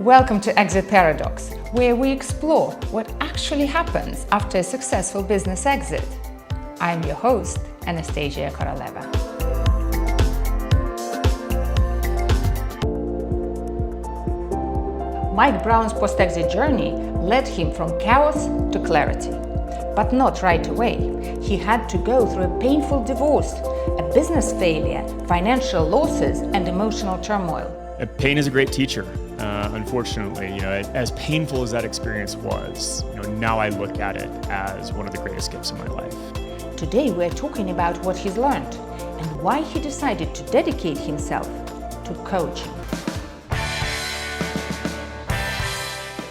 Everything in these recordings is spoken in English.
Welcome to Exit Paradox, where we explore what actually happens after a successful business exit. I'm your host, Anastasia Koroleva. Mike Brown's post-exit journey led him from chaos to clarity. But not right away. He had to go through a painful divorce, a business failure, financial losses, and emotional turmoil. Pain is a great teacher. Unfortunately, as painful as that experience was, now I look at it as one of the greatest gifts of my life. Today we're talking about what he's learned and why he decided to dedicate himself to coaching.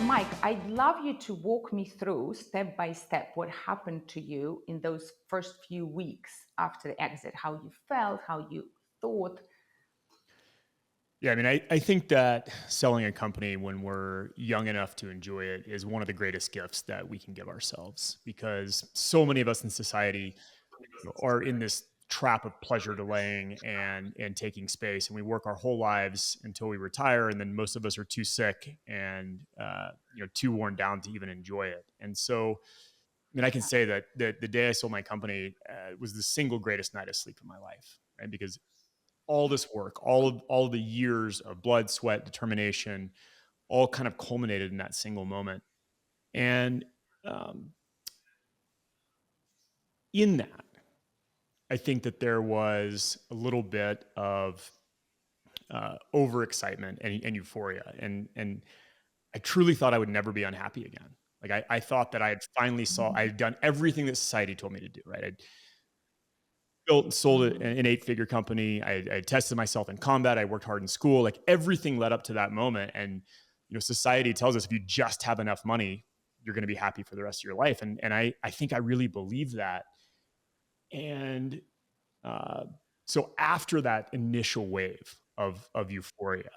Mike, I'd love you to walk me through step by step what happened to you in those first few weeks after the exit, how you felt, how you thought. Yeah, I think that selling a company when we're young enough to enjoy it is one of the greatest gifts that we can give ourselves, because so many of us in society are in this trap of pleasure delaying and taking space, and we work our whole lives until we retire, and then most of us are too sick and too worn down to even enjoy it. And so, I can say that the day I sold my company was the single greatest night of sleep of my life, right? Because all this work, all of the years of blood, sweat, determination, all kind of culminated in that single moment. And um, in that, I think that there was a little bit of overexcitement and euphoria, and I truly thought I would never be unhappy again. Like I thought that I had finally I had done everything that society told me to do. Right, I built and sold an 8-figure company. I tested myself in combat. I worked hard in school. Like everything led up to that moment. And, society tells us if you just have enough money, you're going to be happy for the rest of your life. And I think I really believe that. And so after that initial wave of euphoria,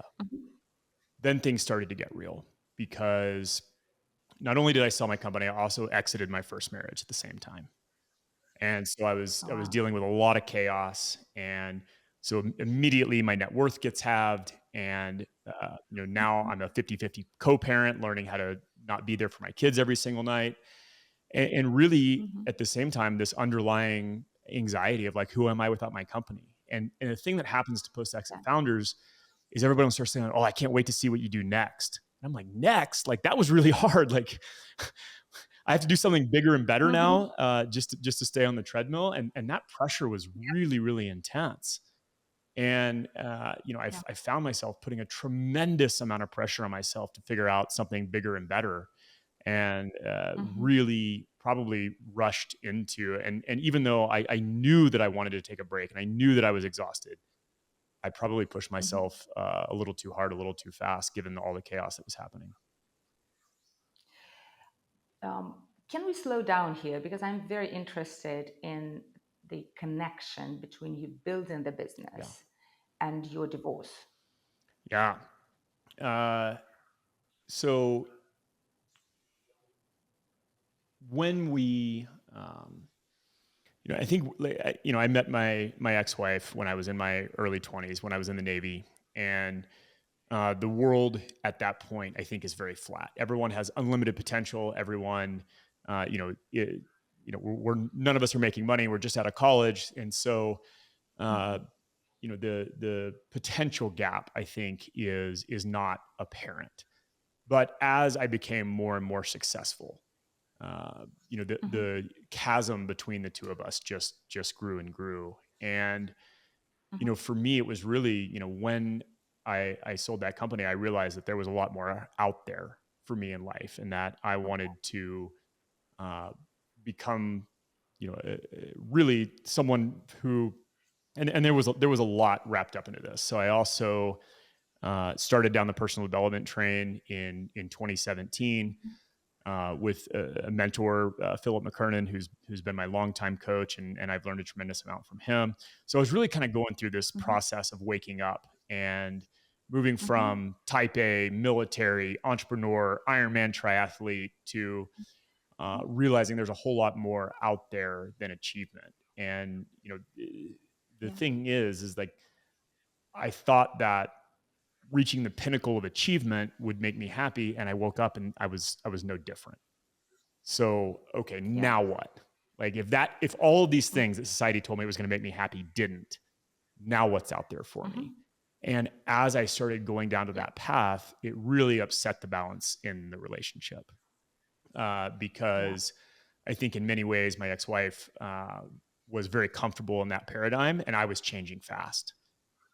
then things started to get real, because not only did I sell my company, I also exited my first marriage at the same time. And so I was dealing with a lot of chaos, and so immediately my net worth gets halved, and now I'm a 50-50 co-parent, learning how to not be there for my kids every single night, and really at the same time this underlying anxiety of like, who am I without my company? And the thing that happens to post-exit founders is everybody starts saying, oh, I can't wait to see what you do next. And I'm like, next? Like, that was really hard. Like, I have to do something bigger and better now, just to stay on the treadmill. And that pressure was really, really intense. And, I found myself putting a tremendous amount of pressure on myself to figure out something bigger and better, and really probably rushed into, and even though I knew that I wanted to take a break and I knew that I was exhausted, I probably pushed myself a little too hard, a little too fast, given all the chaos that was happening. Can we slow down here? Because I'm very interested in the connection between you building the business and your divorce. Yeah. So when we, I think, I met my ex-wife when I was in my early 20s, when I was in the Navy, and the world at that point, I think, is very flat. Everyone has unlimited potential. Everyone, we're none of us are making money. We're just out of college, and so, the potential gap, I think, is not apparent. But as I became more and more successful, the chasm between the two of us just grew and grew. And for me, it was really, when I sold that company, I realized that there was a lot more out there for me in life, and that I wanted to become, really someone who, and there was a lot wrapped up into this. So I also started down the personal development train in 2017 with a mentor, Philip McKernan, who's been my longtime coach, and I've learned a tremendous amount from him. So I was really kind of going through this process of waking up and moving from type A, military, entrepreneur, Ironman triathlete to realizing there's a whole lot more out there than achievement. And the thing is like, I thought that reaching the pinnacle of achievement would make me happy, and I woke up and I was no different. So, okay, Yeah. now what? Like if all of these Mm-hmm. things that society told me was going to make me happy didn't, now what's out there for me? Mm-hmm. And as I started going down to Yeah. that path, it really upset the balance in the relationship, Yeah. because I think in many ways my ex-wife was very comfortable in that paradigm, and I was changing fast.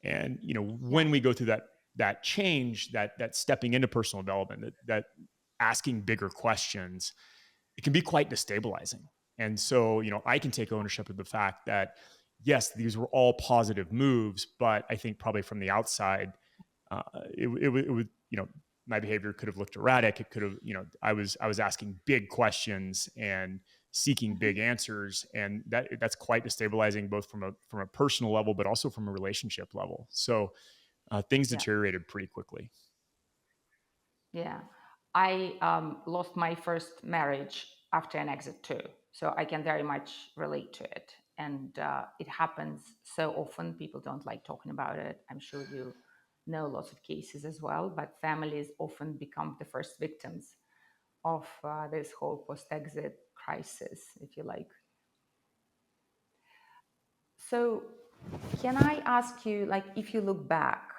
And Yeah. when we go through that change, that stepping into personal development, that asking bigger questions, it can be quite destabilizing. And so, I can take ownership of the fact that yes, these were all positive moves, but I think probably from the outside, it would, my behavior could have looked erratic. It could have, I was asking big questions and seeking big Mm-hmm. answers, and that's quite destabilizing, both from a personal level, but also from a relationship level. So things Yeah. deteriorated pretty quickly. Yeah. I lost my first marriage after an exit too. So I can very much relate to it. And it happens so often. People don't like talking about it. I'm sure you know lots of cases as well. But families often become the first victims of this whole post exit crisis, if you like. So, can I ask you, like, if you look back,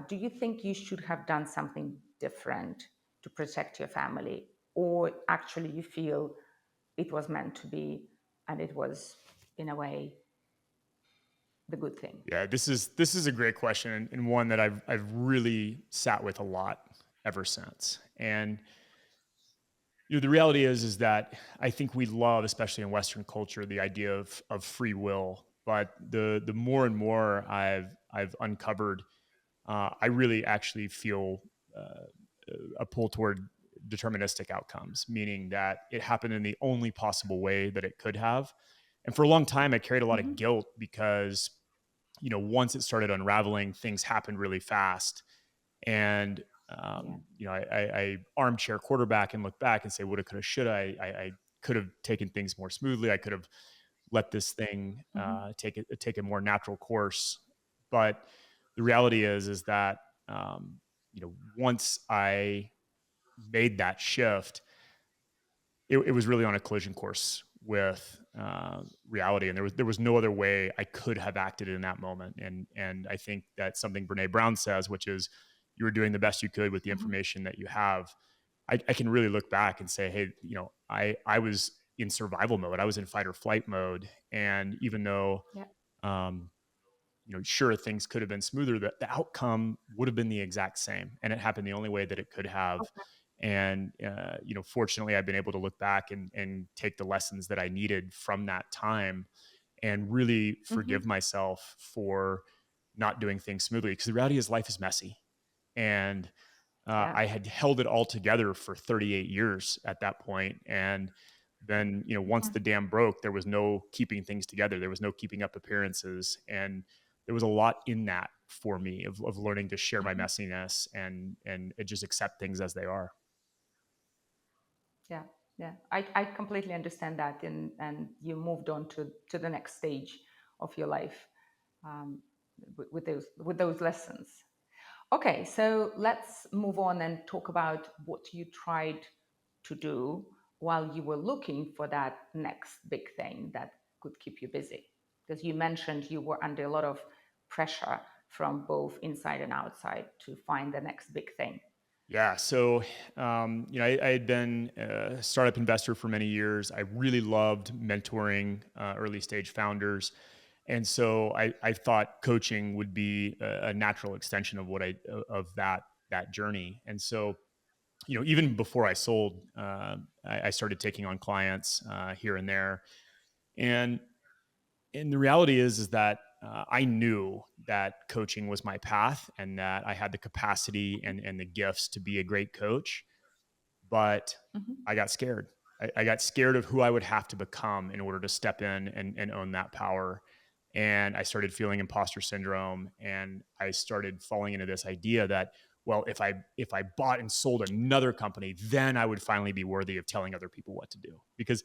do you think you should have done something different to protect your family? Or actually, you feel it was meant to be and it was, in a way, the good thing? Yeah, this is a great question, and one that I've really sat with a lot ever since. And the reality is that I think we love, especially in Western culture, the idea of free will. But the more and more I've uncovered, I really actually feel uh, a pull toward deterministic outcomes, meaning that it happened in the only possible way that it could have. And for a long time, I carried a lot of Hmm. guilt because once it started unraveling, things happened really fast. And Yeah. I armchair quarterback and look back and say, woulda, coulda, shoulda. I could have taken things more smoothly. I could have let this thing Hmm. take a more natural course. But the reality is that once I made that shift, it was really on a collision course with reality, and there was no other way I could have acted in that moment. And I think that's something Brene Brown says, which is you were doing the best you could with the Hmm. information that you have. I can really look back and say, hey, I was in survival mode. I was in fight or flight mode, and even though Yeah. um, sure, things could have been smoother, the outcome would have been the exact same, and it happened the only way that it could have. Okay. And fortunately, I've been able to look back and take the lessons that I needed from that time, and really forgive Hmm. myself for not doing things smoothly. Because the reality is, life is messy, and Yeah. I had held it all together for 38 years at that point. And then, once the Hmm. dam broke, there was no keeping things together. There was no keeping up appearances. And there was a lot in that for me of learning to share my Hmm. messiness and just accept things as they are. Yeah. Yeah. I completely understand that. And you moved on to the next stage of your life um, with those lessons. Okay, so let's move on and talk about what you tried to do while you were looking for that next big thing that could keep you busy. Because you mentioned you were under a lot of pressure from both inside and outside to find the next big thing. Yeah. So, I had been a startup investor for many years. I really loved mentoring early stage founders. And so I thought coaching would be a natural extension of of that journey. And so, even before I sold, I started taking on clients here and there. And the reality is that I knew that coaching was my path, and that I had the capacity and the gifts to be a great coach. But Hmm. I got scared. I got scared of who I would have to become in order to step in and own that power. And I started feeling imposter syndrome, and I started falling into this idea that, well, if I bought and sold another company, then I would finally be worthy of telling other people what to do. Because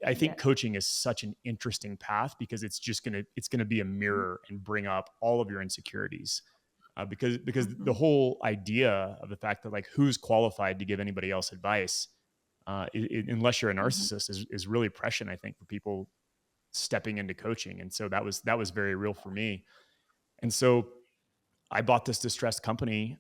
I think Yeah. coaching is such an interesting path, because it's gonna be a Mhm. mirror and bring up all of your insecurities. because the Mm-hmm. whole idea of the fact that like who's qualified to give anybody else advice, unless you're a Mm-hmm. narcissist, is really prescient, I think, for people stepping into coaching. And so that was very real for me. And so I bought this distressed company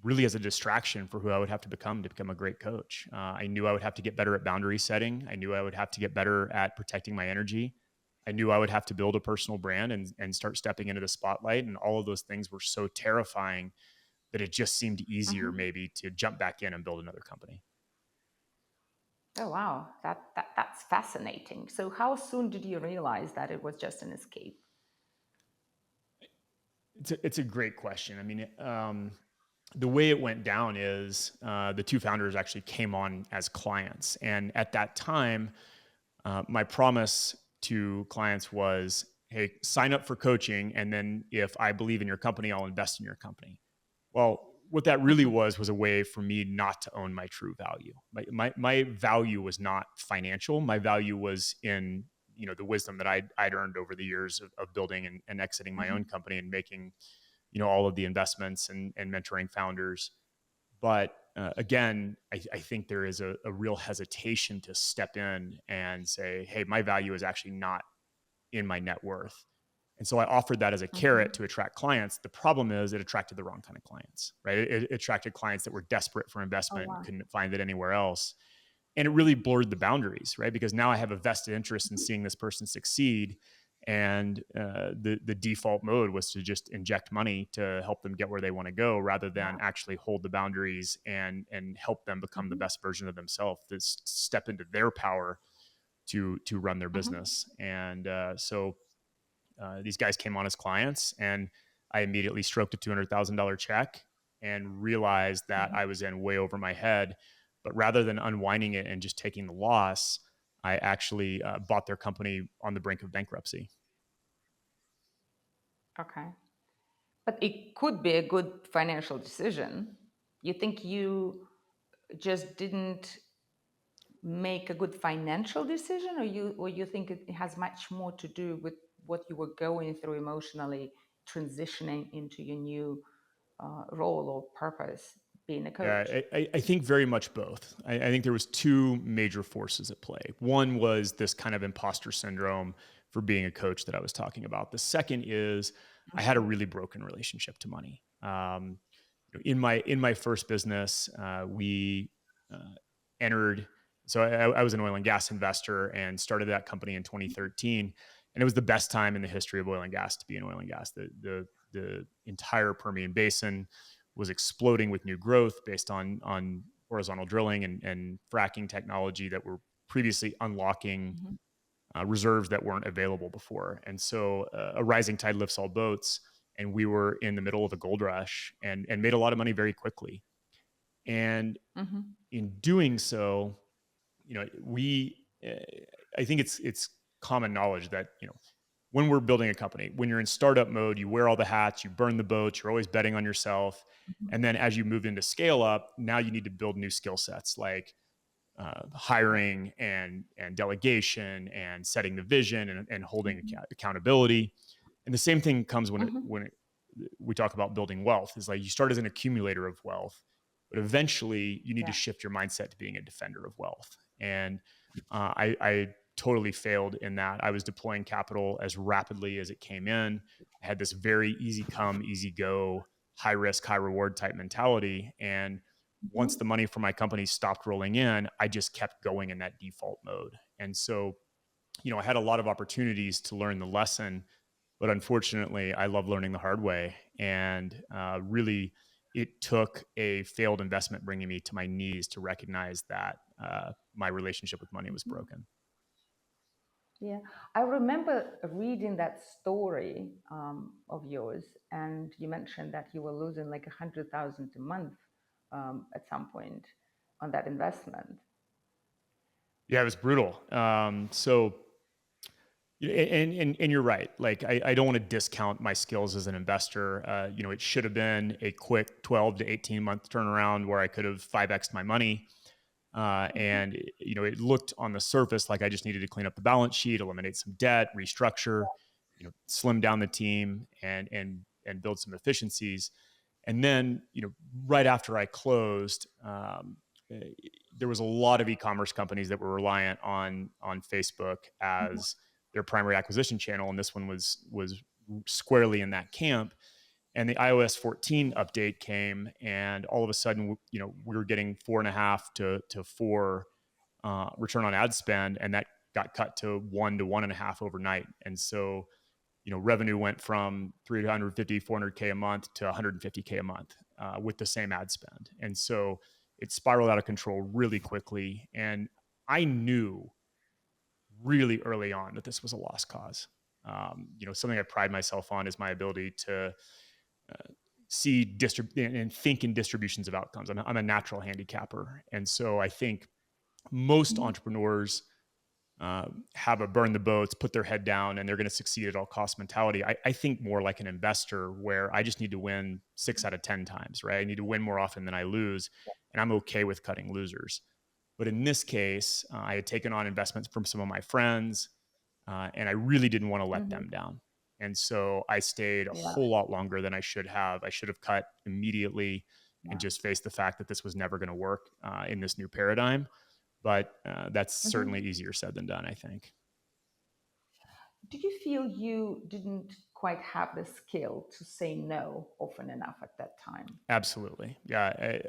really as a distraction for who I would have to become a great coach. I knew I would have to get better at boundary setting. I knew I would have to get better at protecting my energy. I knew I would have to build a personal brand and start stepping into the spotlight. And all of those things were so terrifying that it just seemed easier Mm-hmm. maybe to jump back in and build another company. Oh wow, that's fascinating. So how soon did you realize that it was just an escape? It's a great question. I mean, the way it went down is the two founders actually came on as clients. And at that time, my promise to clients was, hey, sign up for coaching. And then if I believe in your company, I'll invest in your company. Well, what that really Mm-hmm. was a way for me not to own my true value. My value was not financial. My value was in the wisdom that I'd earned over the years of building and exiting my own Mm-hmm. company and making all of the investments and mentoring founders. But again, I think there is a real hesitation to step in and say, hey, my value is actually not in my net worth. And so I offered that as a carrot Mm-hmm. to attract clients. The problem is it attracted the wrong kind of clients, right? It attracted clients that were desperate for Oh investment and wow. couldn't find it anywhere else. And it really blurred the boundaries, right? Because now I have a vested interest in seeing this person succeed. And the default mode was to just inject money to help them get where they want to go, rather than Yeah. actually hold the boundaries and help them become the Mm-hmm. best version of themselves, to step into their power to run their Mm-hmm. business. And so these guys came on as clients, and I immediately stroked a $200,000 check and realized that Mm-hmm. I was in way over my head. But rather than unwinding it and just taking the loss, I actually bought their company on the brink of bankruptcy. Okay. But it could be a good financial decision. You think you just didn't make a good financial decision, or you think it has much more to do with what you were going through emotionally, transitioning into your new role or purpose, being a Yeah, coach? I think very much both. I think there was two major forces at play. One was this kind of imposter syndrome for being a coach that I was talking about. The second is I had a Mm-hmm. really broken relationship to money. In my first business, we uh, entered. So I was an oil and gas investor and started that company in 2013, and it was the best time in the history of oil and gas to be in oil and gas. The entire Permian Basin was exploding with new growth based on horizontal drilling and fracking technology that were previously unlocking Mm-hmm. reserves that weren't available before. And so a rising tide lifts all boats. And we were in the middle of a gold rush and made a lot of money very quickly. And Mm-hmm. in doing so, we I think it's common knowledge that when we're building a company, when you're in startup mode, you wear all the hats, you burn the boats, you're always betting on yourself. And then as you move into scale up, now you need to build new skill sets like Right. hiring and delegation and setting the vision and holding Mm-hmm. accountability. And the same thing comes Mm-hmm. we talk about building wealth. Is like you start as an accumulator of wealth, but eventually you need to Yeah. shift your mindset to being a defender of wealth. And I totally failed in that. I was deploying capital as rapidly as it came in. I had this very easy come, easy go, high risk, high reward type mentality. And once the Mm-hmm. money for my company stopped rolling in, I just kept going in that default mode. And so, I had a lot of opportunities to learn the lesson, but unfortunately, I love learning the hard way. And really, it took a failed investment bringing me to my knees to recognize that my relationship with money was Mm-hmm. broken. Yeah, I remember reading that story of yours, and you mentioned that you were losing like 100,000 a month at some point on that investment. Yeah, it was brutal. So, and you're right. Like, I don't want to discount my skills as an investor. It should have been a quick 12 to 18 month turnaround where I could have 5x'd my money. Mm-hmm. And it looked on the surface like I just needed to clean up the balance sheet, eliminate some debt, restructure, slim down the team, and and build some efficiencies. And then, right after I closed, eh, there was a lot of e-commerce companies that were reliant on Facebook Mhm. as their primary acquisition channel, and this one was squarely in that camp. And the iOS 14 update came, and all of a sudden, we were getting 4.5 to 4 return on ad spend, and that got cut to 1 to 1.5 overnight. And so, revenue went from 350, 400K a month to 150K a month with the same ad spend. And so it spiraled out of control really quickly. And I knew really early on that this was a lost cause. Something I pride myself on is my ability to see and think in distributions of outcomes. I'm a natural handicapper. And so I think most Mhm. entrepreneurs have a burn the boats, put their head down, and they're going to succeed at all cost mentality. I think more like an investor where I just need to win 6 out of 10 times, right? I need to win more often than I lose, and I'm okay with cutting losers. But in this case, I had taken on investments from some of my friends, and I really didn't want to let Mhm. them down. And so I stayed a Yeah. whole lot longer than I should have. I should have cut immediately and Yeah. just faced the fact that this was never going to work in this new paradigm. But that's certainly Mhm. easier said than done, I think. Did you feel you didn't quite have the skill to say no often enough at that time? Absolutely. Yeah.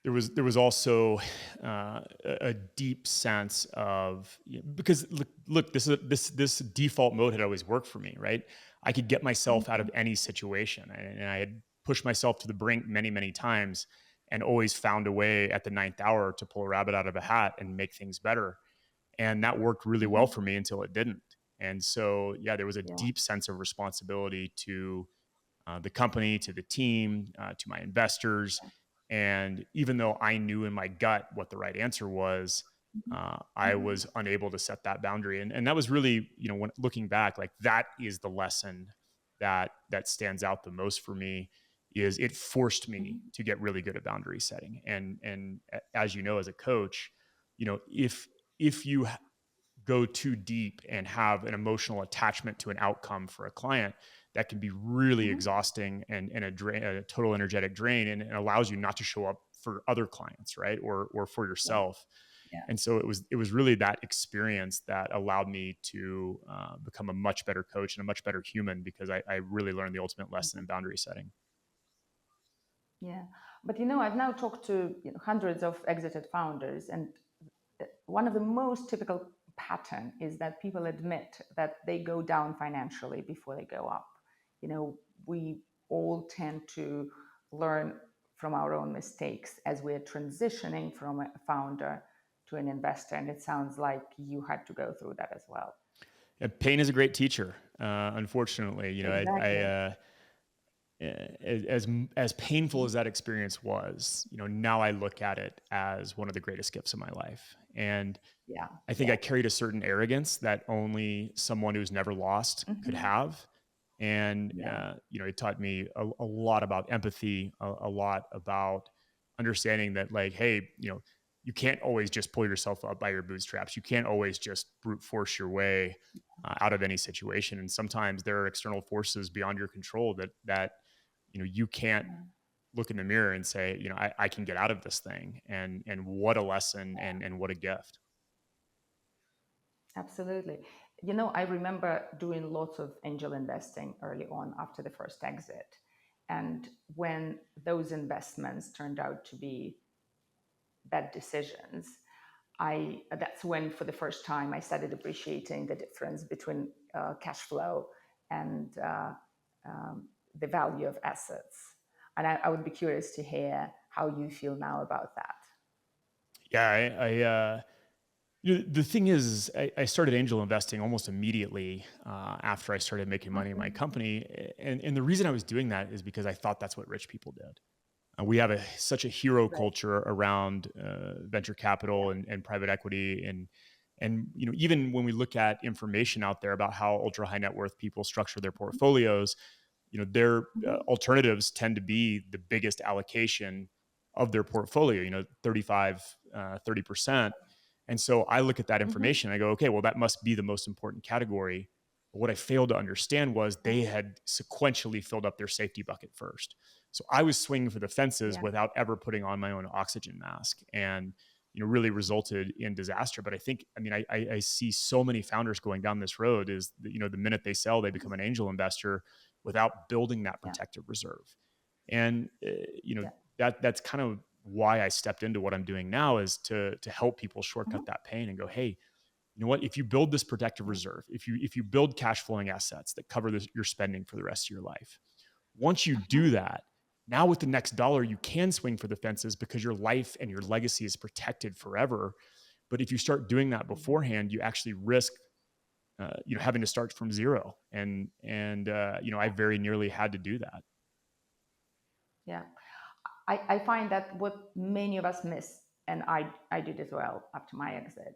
There was also a deep sense of, because look, this default mode had always worked for me, right? I could get myself out of Mhm. any situation, and I had pushed myself to the brink many, many times, and always found a way at the ninth hour to pull a rabbit out of a hat and make things better. And that worked really well Mhm. for me until it didn't. And so, yeah, there was a Yeah. deep sense of responsibility to the company, to the team, to my investors. And even though I knew in my gut what the right answer was, Mhm. I Mhm. was unable to set that boundary. And that was really, when looking back, like that is the lesson that stands out the most for me. Is it forced me Mhm. to get really good at boundary setting. And as you know, as a coach, if you go too deep and have an emotional attachment to an outcome for a client, that can be really Mhm. exhausting and a total energetic drain, and it allows you not to show up for other clients, right? Or for Yeah. yourself. Yeah. And so it was really that experience that allowed me to become a much better coach and a much better human, because I really learned the ultimate lesson in boundary setting. Yeah. But I've now talked to hundreds of exited founders, and one of the most typical pattern is that people admit that they go down financially before they go up. We all tend to learn from our own mistakes as we're transitioning from a founder to an investor, and it sounds like you had to go through that as well. And pain is a great teacher. Unfortunately, Exactly. as painful as that experience was, now I look at it as one of the greatest gifts of my life. And Yeah. I think I Yeah. carried a certain arrogance that only someone who's never lost could Hmm. have. And, Yeah. it taught me a lot about empathy, a lot about understanding that, like, hey, you can't always just pull yourself up by your bootstraps. You can't always just brute force your way out of any situation. And sometimes there are external forces beyond your control that you can't Yeah. look in the mirror and say, I can get out of this thing. And what a lesson, and what a gift. Absolutely. I remember doing lots of angel investing early on after the first exit. And when those investments turned out to be bad decisions, that's when for the first time I started appreciating the difference between cash flow and the value of assets. And I would be curious to hear how you feel now about that. Yeah, the thing is, I started angel investing almost immediately after I started making money in my Okay. company, and the reason I was doing that is because I thought that's what rich people did. We have such a hero Right. culture around venture capital and private equity, and even when we look at information out there about how ultra high net worth people structure their portfolios, their Mhm. alternatives tend to be the biggest allocation of their portfolio, 35 30%. And so I look at that Mhm. information, I go, okay, well, that must be the most important category. But what I failed to understand was Yeah. they had sequentially filled up their safety bucket first. So I was swinging for the fences Yeah. without ever putting on my own oxygen mask, and really resulted in disaster. But I think, I mean, I see so many founders going down this road is that, the minute they sell, they become an angel investor without building that Yeah. protective reserve. And Yeah. that's kind of why I stepped into what I'm doing now, is to help people shortcut Mhm. that pain and go, hey, you know what? If you build this protective Yeah. reserve, if you build cash flowing assets that cover your spending for the rest of your life, once you do Mhm. that, now with the next dollar, you can swing for the fences because your life and your legacy is protected forever. But if you start doing that Mhm. beforehand, you actually risk, having to start from zero. And I Yeah. very nearly had to do that. Yeah. I find that what many of us miss, and I did as well after my exit,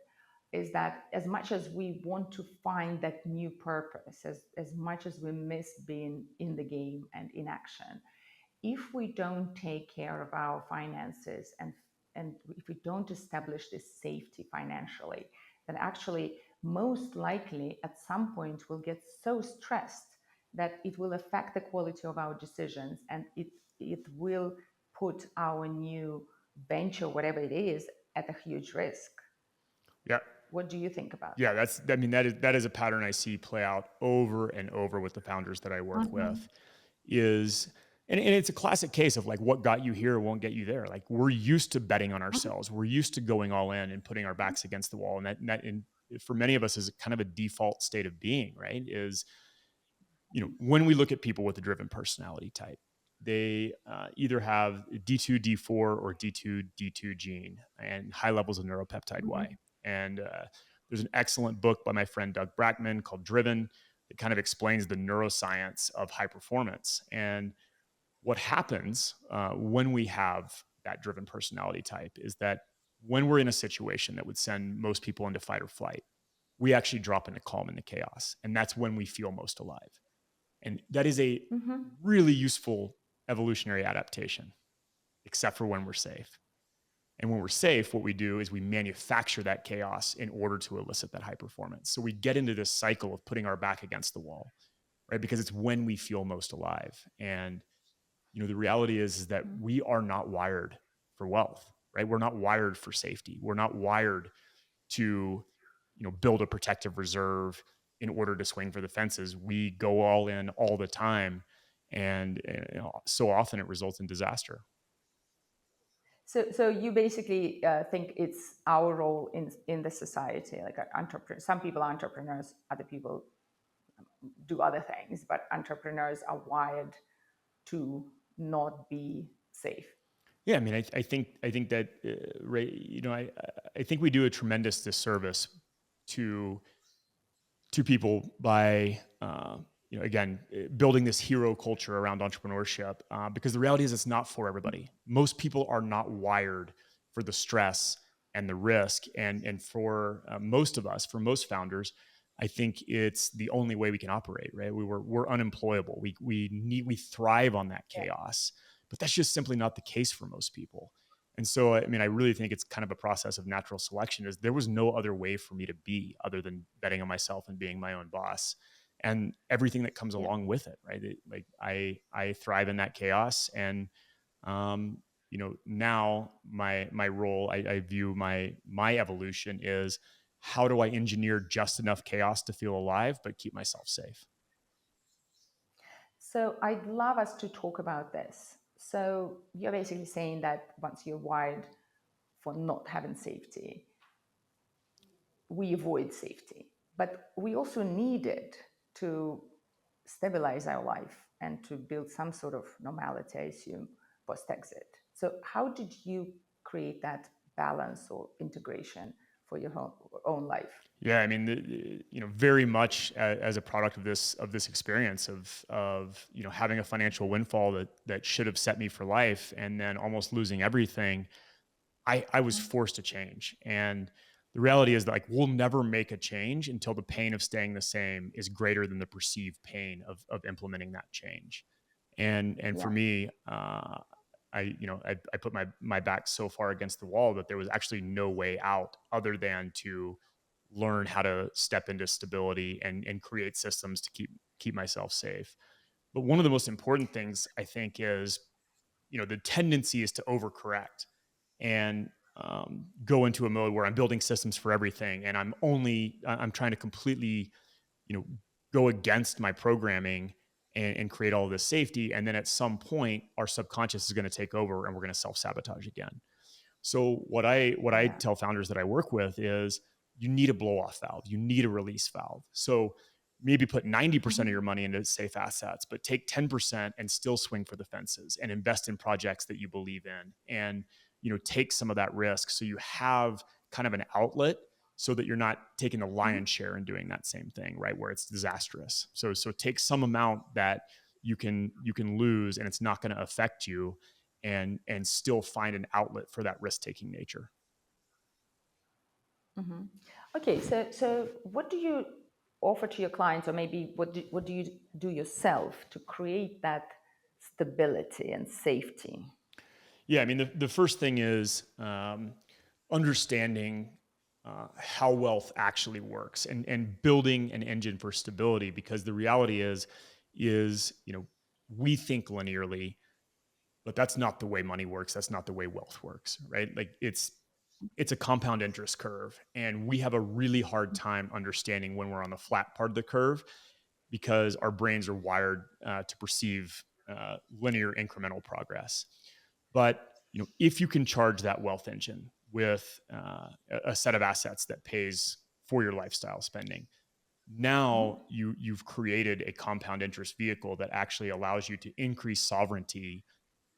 is that as much as we want to find that new purpose, as much as we miss being in the game and in action, if we don't take care of our finances and if we don't establish this safety financially, then actually most likely at some point we'll get so stressed that it will affect the quality of our decisions, and it will put our new venture, whatever it is, at a huge risk. Yeah. What do you think about Yeah, that? I mean, that is a pattern I see play out over and over with the founders that I work with. Mhm. Is and it's a classic case of like what got you here won't get you there. Like we're used to betting on Mhm. ourselves. We're used to going all in and putting our backs against the wall. And for many of us is kind of a default state of being, right? Is when we look at people with a driven personality type, they either have D2, D4, or D2, D2 gene and high levels of neuropeptide Y. Mhm. And there's an excellent book by my friend Doug Brackman called Driven that kind of explains the neuroscience of high performance. And what happens when we have that driven personality type is that when we're in a situation that would send most people into fight or flight, we actually drop into calm in the chaos. And that's when we feel most alive. And that is a Mhm. really useful evolutionary adaptation, except for when we're safe. And when we're safe, what we do is we manufacture that chaos in order to elicit that high performance. So we get into this cycle of putting our back against the wall, right? Because it's when we feel most alive. And the reality is that Mhm. we are not wired for wealth, right? We're not wired for safety. We're not wired to build a protective reserve in order to swing for the fences. We go all in all the time, and so often it results in disaster. So you basically think it's our role in the society, like entrepreneur. Some people are entrepreneurs, other people do other things, but entrepreneurs are wired to not be safe. Yeah, I mean, I think that right, I think we do a tremendous disservice to people by again building this hero culture around entrepreneurship, because the reality is it's not for everybody. Most people are not wired for the stress and the risk, and for most of us, for most founders, I think it's the only way we can operate, right? We're unemployable. We thrive on that Yeah. chaos, but that's just simply not the case for most people. And so, I mean, I really think it's kind of a process of natural selection. Is there was no other way for me to be other than betting on myself and being my own boss, and everything that comes Yeah. along with it. Right? Like I thrive in that chaos, and now my role, I view my evolution is how do I engineer just enough chaos to feel alive, but keep myself safe. So I'd love us to talk about this. So you're basically saying that once you're wired for not having safety, we avoid safety. But we also need it to stabilize our life and to build some sort of normality, I assume, post exit. So, how did you create that balance or integration for your own life? Yeah, I mean, very much as a product of this experience of having a financial windfall that should have set me for life, and then almost losing everything. I was forced to change, and the reality is that like we'll never make a change until the pain of staying the same is greater than the perceived pain of implementing that change. And for Yeah. me, I put my back so far against the wall that there was actually no way out other than to learn how to step into stability and create systems to keep myself safe. But one of the most important things I think is, the tendency is to overcorrect and go into a mode where I'm building systems for everything, and I'm trying to completely, you know, go against my programming and create all of this safety. And then at some point, our subconscious is going to take over, and we're going to self sabotage again. So what I Yeah. tell founders that I work with is you need a blow off valve, you need a release valve. So maybe put 90% of your Mhm. money into safe assets, but take 10% and still swing for the fences and invest in projects that you believe in, and take some of that risk so you have kind of an outlet, so that you're not taking the lion's Mhm. share and doing that same thing, right, where it's disastrous. So take some amount that you can lose and it's not going to affect you, and still find an outlet for that risk-taking nature. Mhm. Okay, so what do you offer to your clients, or maybe what do you do yourself to create that stability and safety? Yeah, I mean, the first thing is understanding how wealth actually works, and building an engine for stability. Because the reality is we think linearly, but that's not the way money works. That's not the way wealth works, right? Like it's a compound interest curve, and we have a really hard time understanding when we're on the flat part of the curve, because our brains are wired to perceive linear incremental progress. But if you can charge that wealth engine with a set of assets that pays for your lifestyle spending, now Mhm. you've created a compound interest vehicle that actually allows you to increase sovereignty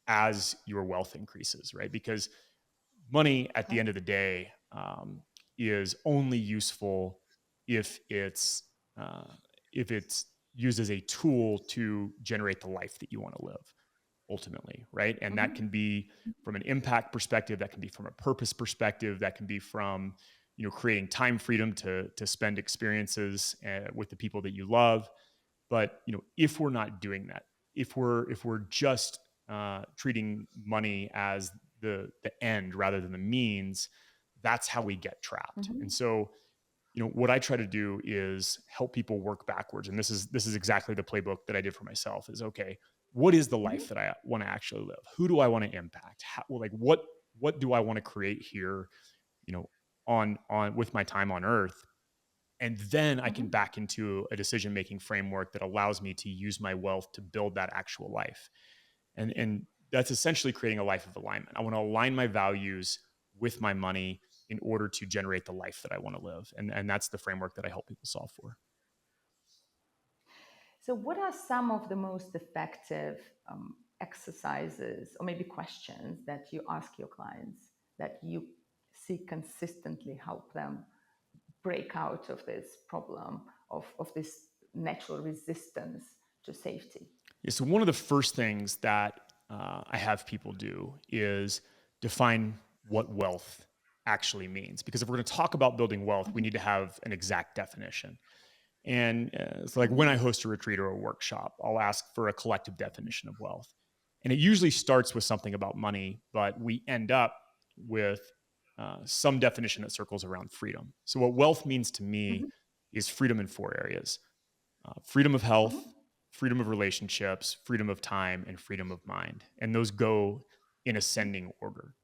as your wealth increases, right? Because money at the Okay. end of the day is only useful if it's uh, if it's used as a tool to generate the life that you want to live ultimately, right? And that can Mhm. be from an impact perspective, that can be from a purpose perspective, that can be from creating time freedom to spend experiences with the people that you love. But if we're not doing that, if we're just treating money as the end rather than the means, that's how we get trapped. And Mhm. so what I try to do is help people work backwards. And this is exactly the playbook that I did for myself. Is okay, what is the life Mhm. that I want to actually live? Who do I want to impact? Like what do I want to create here? You know, on with my time on Earth, and then I can Mhm. back into a decision making framework that allows me to use my wealth to build that actual life. And that's essentially creating a life of alignment. I want to align my values with my money in order to generate the life that I want to live. And that's the framework that I help people solve for. So, what are some of the most effective exercises or maybe questions that you ask your clients that you see consistently help them break out of this problem of this natural resistance to safety? Yeah, so one of the first things that I have people do is define what wealth actually means. Because if we're going to talk about building wealth, we need to Mhm. have an exact definition. And it's like when I Mhm. host a retreat or a workshop, I'll ask for a collective definition of wealth. And it usually starts with something about money, but we end up with some definition that circles around freedom. So, what wealth means to me Mhm. is freedom in four areas: freedom of health, Mhm. freedom of relationships, freedom of time, and freedom of mind. And those go in ascending order.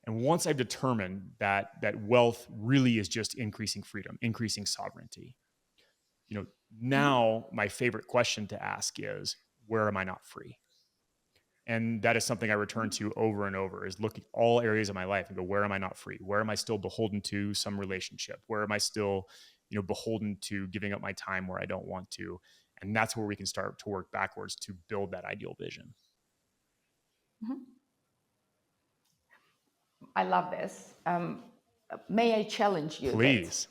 And once I've determined that wealth really is just increasing freedom, increasing sovereignty, Mhm. now my favorite question to ask is, where am I not free? And that is something I return to over and over, is look at all areas of my life and go, where am I not free? Where am I still beholden to some relationship? Where am I still, beholden to giving up my time where I don't want to? And that's where we can start to work backwards to build that ideal vision. Mhm. I love this. May I challenge you a bit? Please.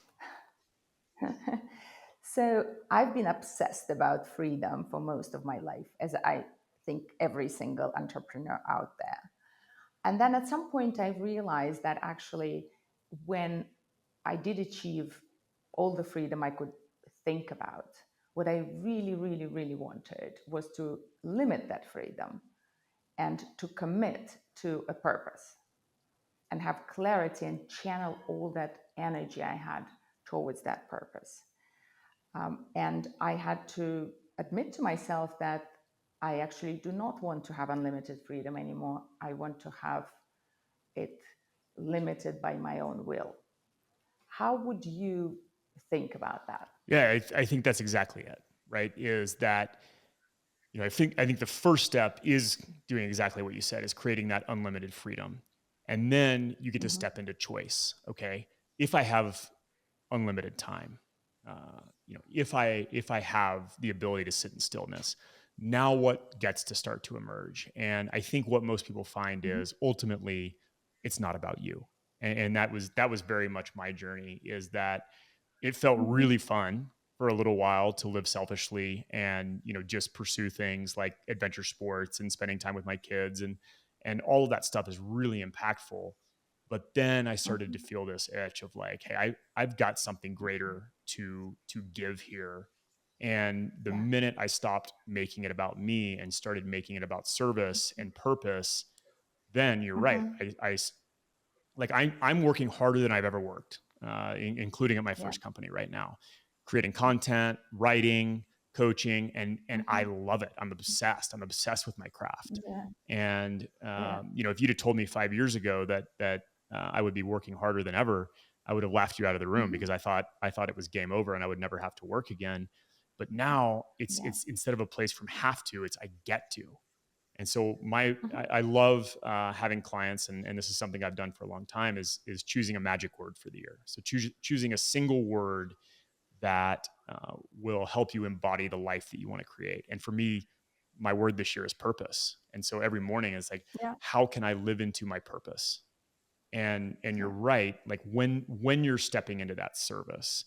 So, I've been obsessed about freedom for most of my life, as I think every single entrepreneur out there. And then at some point, I realized that actually, when I did achieve all the freedom I could think about, what I really, really, really wanted was to limit that freedom and to commit to a purpose and have clarity and channel all that energy I had towards that purpose. And I had to admit to myself that I actually do not want to have unlimited freedom anymore. I want to have it limited by my own will. How would you think about that? Yeah, I think that's exactly it, right? Is that, I think the first step is doing exactly what you said, is creating that unlimited freedom. And then you get to Mm-hmm. step into choice. Okay. If I have unlimited time, if I have the ability to sit in stillness, now what gets to start to emerge? And I think what most people find Mm-hmm. is ultimately it's not about you. And that was very much my journey, is that it felt Mm-hmm. really fun for a little while to live selfishly and just pursue things like adventure sports and spending time with my kids, and all of that stuff is really impactful. But then I started to Mm-hmm. feel this itch of like, hey, I've got something greater to give here. And the Yeah. minute I stopped making it about me and started making it about service and purpose, then you're right. Mm-hmm. I'm working harder than I've ever worked, including at my Yeah. first company right now, creating content, writing, coaching, and I Mm-hmm. love it. I'm obsessed. I'm obsessed with my craft. Yeah. And Yeah. if you'd have told me 5 years ago that I would be working harder than ever, I would have laughed you out of the room, Mm-hmm. because I thought it was game over and I would never have to work again. But now Yeah. it's instead of a place from have to, it's I get to. And so Mm-hmm. I love having clients, and this is something I've done for a long time, is choosing a magic word for the year. So choosing a single word that will help you embody the life that you want to create. And for me, my word this year is purpose. And so every morning is like, Yeah. how can I live into my purpose? And you're Yeah. right, like when you're stepping into that service,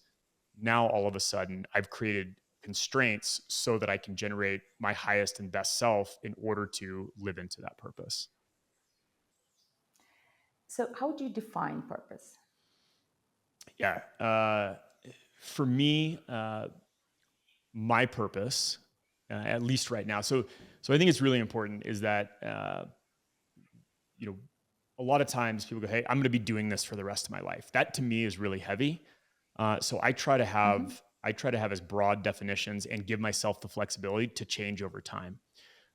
now all of a sudden I've created constraints so that I can generate my highest and best self in order to live into that purpose. So, how do you define purpose? Yeah. For me, my purpose, at least right now. So I think it's really important is that, you know, a lot of times people go, "Hey, I'm going to be doing this for the rest of my life." That to me is really heavy. So I try to Mm-hmm. have as broad definitions and give myself the flexibility to change over time.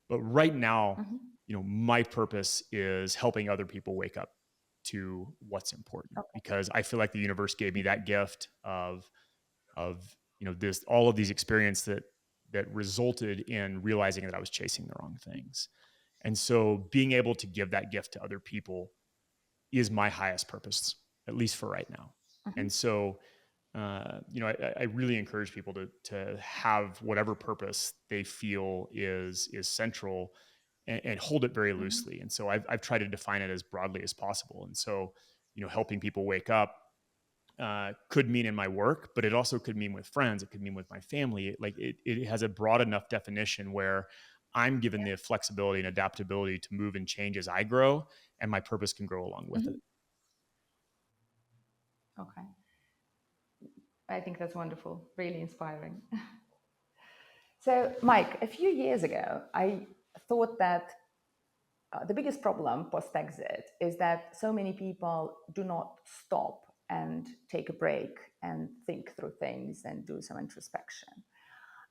But right now, Mm-hmm. my purpose is helping other people wake up to what's important, Okay. because I feel like the universe gave me that gift of this all of these experiences that resulted in realizing that I was chasing the wrong things. And so being able to give that gift to other people is my highest purpose, at least for right now. Mm-hmm. And so I really encourage people to have whatever purpose they feel is central, and hold it very Mm-hmm. loosely. And so I've tried to define it as broadly as possible. And so helping people wake up could mean in my work, but it also could mean with friends. It could mean with my family. It has a broad enough definition where I'm given the flexibility and adaptability to move and change as I grow, and my purpose can grow along with it. Mm-hmm. Okay. I think that's wonderful, really inspiring. So, Mike, a few years ago, I thought that the biggest problem post exit is that so many people do not stop and take a break and think through things and do some introspection.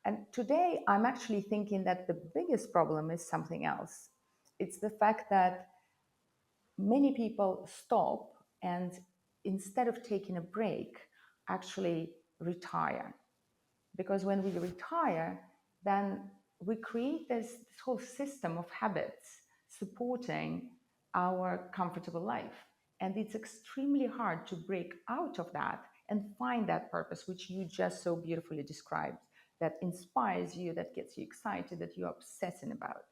And today, I'm actually thinking that the biggest problem is something else. It's the fact that many people stop and instead of taking a break, actually retire. Because when we retire, then we create this whole system of habits supporting our comfortable life. And it's extremely hard to break out of that and find that purpose, which you just so beautifully described, that inspires you, that gets you excited, that you're obsessing about.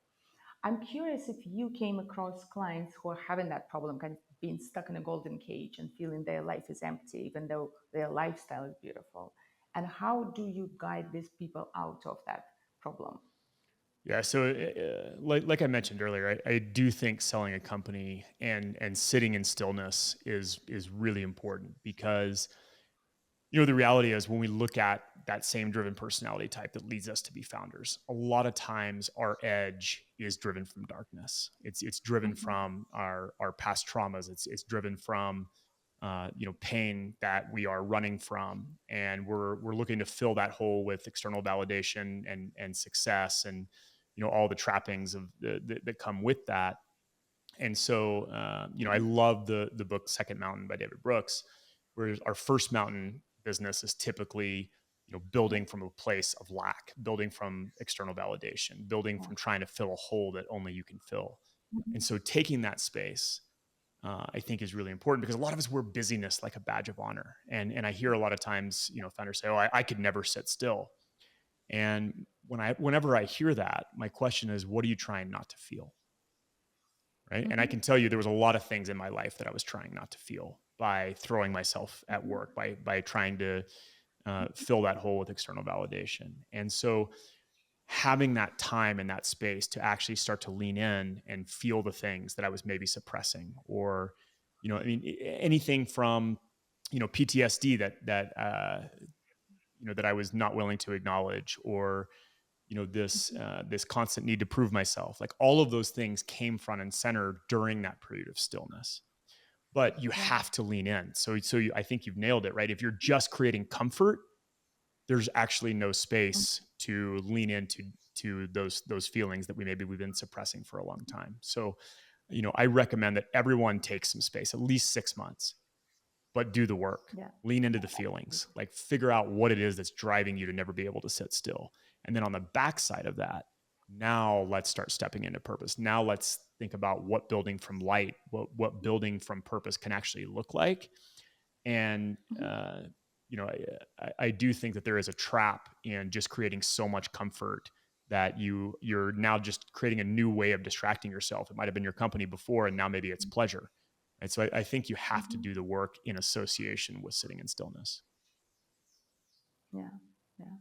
I'm curious if you came across clients who are having that problem, kind of being stuck in a golden cage and feeling their life is empty, even though their lifestyle is beautiful. And how do you guide these people out of that problem? Yeah. So, like I mentioned earlier, I do think selling a company and sitting in stillness is really important, because the reality is when we look at that same driven personality type that leads us to be founders, a lot of times our edge is driven from darkness. It's driven Mm-hmm. from our past traumas. It's driven from pain that we are running from, and we're looking to fill that hole with external validation and success, and all the trappings that come with that. And so, I love the book Second Mountain by David Brooks, where our first mountain business is typically, Yeah. building from a place of lack, building from external validation, building Yeah. from trying to fill a hole that only you can fill. And Mhm. so, taking that space, I think, is really important, because a lot of us wear busyness like a badge of honor. And I hear a lot of times, founders say, "Oh, I could never sit still." And whenever I hear that, my question is, what are you trying not to feel? Right. And I can Mhm. tell you there was a lot of things in my life that I was trying not to feel by throwing myself at Mhm. work, by trying to Mhm. fill that hole with external validation. And so, having that time and that space to actually start to lean in and feel the things that I was maybe suppressing, or, anything from, PTSD that I was not willing to acknowledge, or, Mhm. this constant need to prove myself. Like, all of those things came front and center during that period of stillness. But you Yeah. have to lean in. I think you've nailed it, right? If you're just creating comfort, there's actually no Mhm. space to lean into those feelings that we've been suppressing for a long time. So, I recommend that everyone take some space, at least 6 months, but do the work. Yeah. Lean into the feelings, like figure out what it is that's driving you to never be able to sit still. And then on the backside of that, now let's start stepping into purpose. Now let's think about what building from light, what building from purpose can actually look like. And Mhm. I do think that there is a trap in just creating so much comfort that you're now just creating a new way of distracting yourself. It might have been your company before, and now maybe it's pleasure. And so I think you have to Mhm. do the work in association with sitting in stillness. Yeah. Yeah.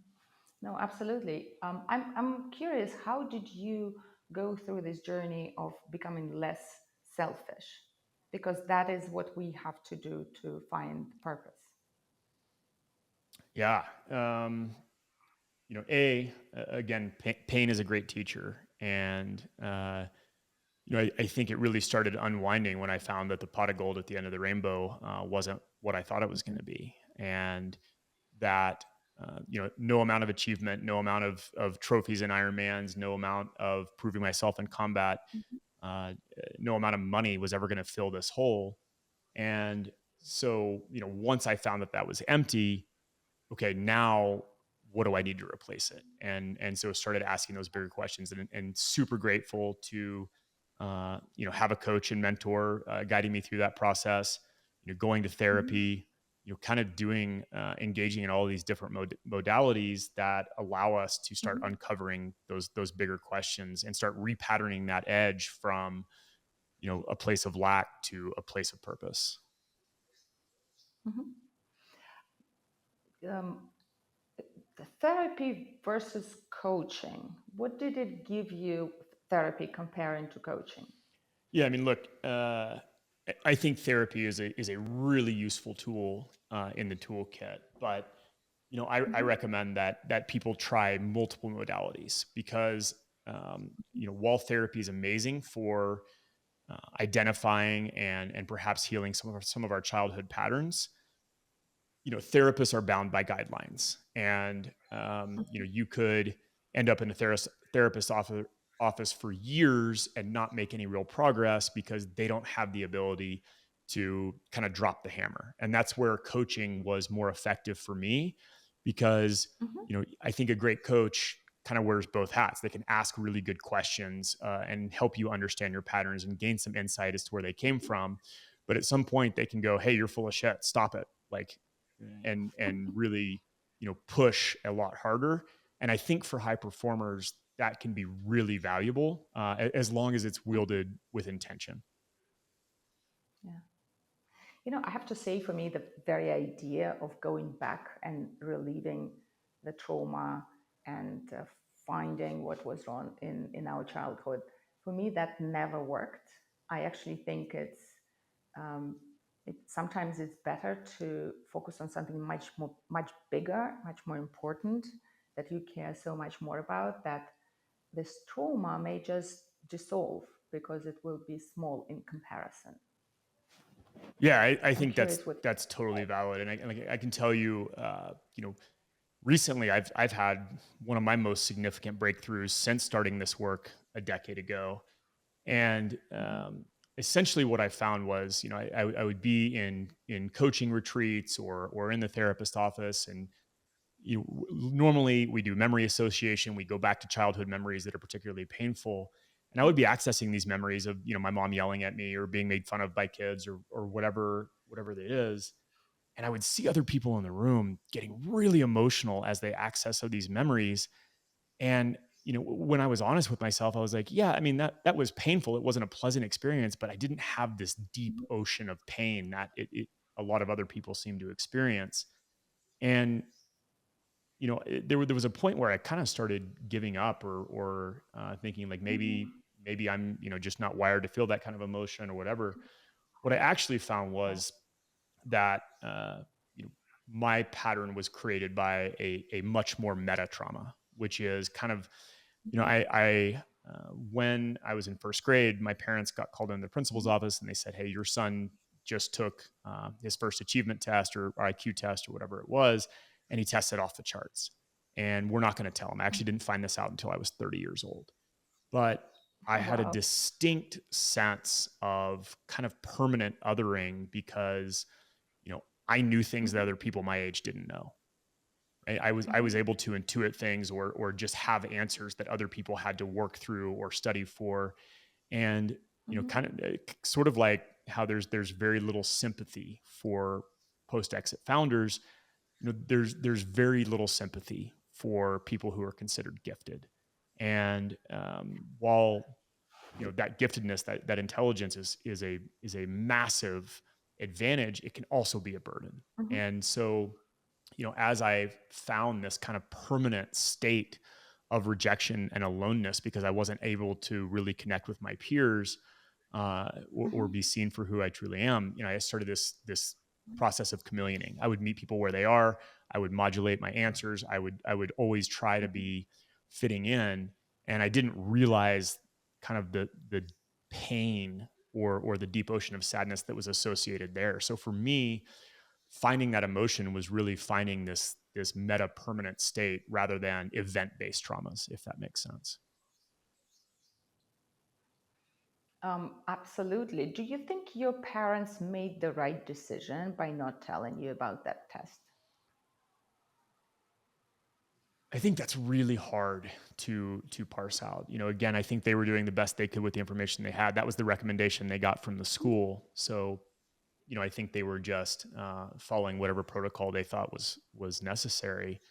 No, absolutely. I'm curious, how did you go through this journey of becoming less selfish? Because that is what we have to do to find purpose. Yeah. Again, pain is a great teacher. And, I think it really started unwinding when I found that the pot of gold at the end of the rainbow wasn't what I thought it was going Mhm. to be. And that, no amount of achievement, no amount of trophies and Ironmans, no amount of proving myself in combat, Mhm. uh, no amount of money was ever going to fill this hole. And so, once I found that that was empty, okay, now what do I need to replace it? And so started asking those bigger questions, and super grateful to have a coach and mentor guiding me through that process. Going to Mhm. therapy, kind of doing engaging in all these different modalities that allow us to start Mhm. uncovering those bigger questions and start repatterning that edge from a place of lack to a place of purpose. Mhm. Um, the therapy versus coaching. What did it give you, therapy comparing to coaching? Yeah, I mean, look, I think therapy is a really useful tool in the toolkit, but I Mhm. recommend that people try multiple modalities, because while therapy is amazing for identifying and perhaps healing some of our childhood patterns, therapists are bound by guidelines, and Mhm. you could end up in a therapist office for years and not make any real progress because they don't have the ability to kind of drop the hammer. And that's where coaching was more effective for me, because Mhm. I think a great coach kind of wears both hats. They can ask really good questions and help you understand your patterns and gain some insight as to where they came from. But at some point, they can go, "Hey, you're full of shit. Stop it." Like, and really, push a lot harder. And I think for high performers, that can be really valuable as long as it's wielded with intention. Yeah. I have to say, for me, the very idea of going back and relieving the trauma and finding what was wrong in our childhood, for me, that never worked. I actually think um, sometimes it's better to focus on something much bigger, much more important, that you care so much more about, that this trauma may just dissolve because it will be small in comparison. Yeah, I I'm think curious what. that's totally valid, and I can tell you, recently I've had one of my most significant breakthroughs since starting this work a decade ago, and Mhm. essentially what I found was, I would be in coaching retreats or in the therapist office, and normally we do memory association. We go back to childhood memories that are particularly painful. And I would be accessing these memories of, my mom yelling at me or being made fun of by kids or whatever it is. And I would see other people in the room getting really emotional as they access of these memories. And, when I was honest with myself, I was like, yeah, I mean, that was painful. It wasn't a pleasant experience, but I didn't have this deep Mhm. ocean of pain that a lot of other people seem to experience. And there was a point where I kind of started giving up or thinking like Mhm. maybe I'm just not wired to feel that kind of emotion or whatever. What I actually found Yeah. was that you know my pattern was created by a much more meta trauma, which is kind of Mhm. when I was in first grade, my parents got called in the principal's office and they said, "Hey, your son just took his first achievement test or IQ test or whatever it was, and he tested off the charts. And we're not going to tell him." I actually didn't find this out until I was 30 years old, but I had a Wow. distinct sense of kind of permanent othering because I knew things that Mhm. other people my age didn't know. I was Mhm. able to intuit things or just have answers that other people had to work through or study for, and kind Mhm. of sort of like how there's very little sympathy for post exit founders. There's very little sympathy for people who are considered gifted, and while that giftedness, that intelligence is a massive advantage, it can also be a burden. Mhm. And so as I've found this kind of permanent state of rejection and aloneness because I wasn't able to really connect with my peers or be Mhm. seen for who I truly am, I started this process of chameleoning. I would meet people where they are. I would modulate my answers. I would always try to Mhm. be fitting in, and I didn't realize kind of the pain or the deep ocean of sadness that was associated there. So for me, finding that emotion was really finding this meta permanent state rather than event based traumas, if that makes sense. Absolutely. Do you think your parents made the right decision by not telling you about that test? I think that's really hard to parse out. Again, I think they were doing the best they could with the information they had. That was the recommendation they got from the school. So, I think they were just following whatever protocol they thought was necessary.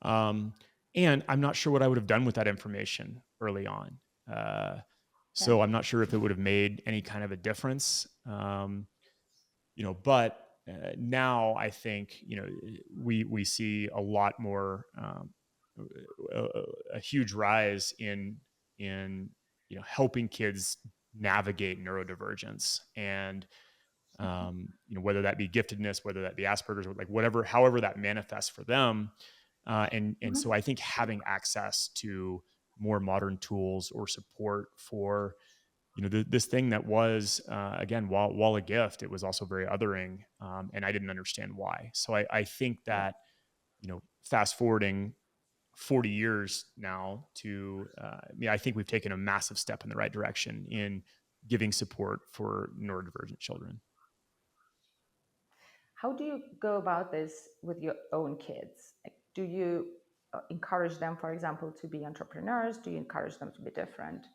Um, and I'm not sure what I would have done with that information early on. Uh, Yeah. so I'm not sure if it would have made any kind of a difference. But now I think we see a lot more a huge rise in helping kids navigate neurodivergence and whether that be giftedness, whether that be Asperger's, or like whatever, however that manifests for them. And so Mhm. I think having access to more modern tools or support for this thing that was again, while a gift, it was also very othering, and I didn't understand why. So I think Yeah. that fast forwarding 40 years now to I think we've taken a massive step in the right direction in giving support for neurodivergent children. How do you go about this with your own kids? Like, do you encourage them, for example, to be entrepreneurs? Do you encourage them to be different?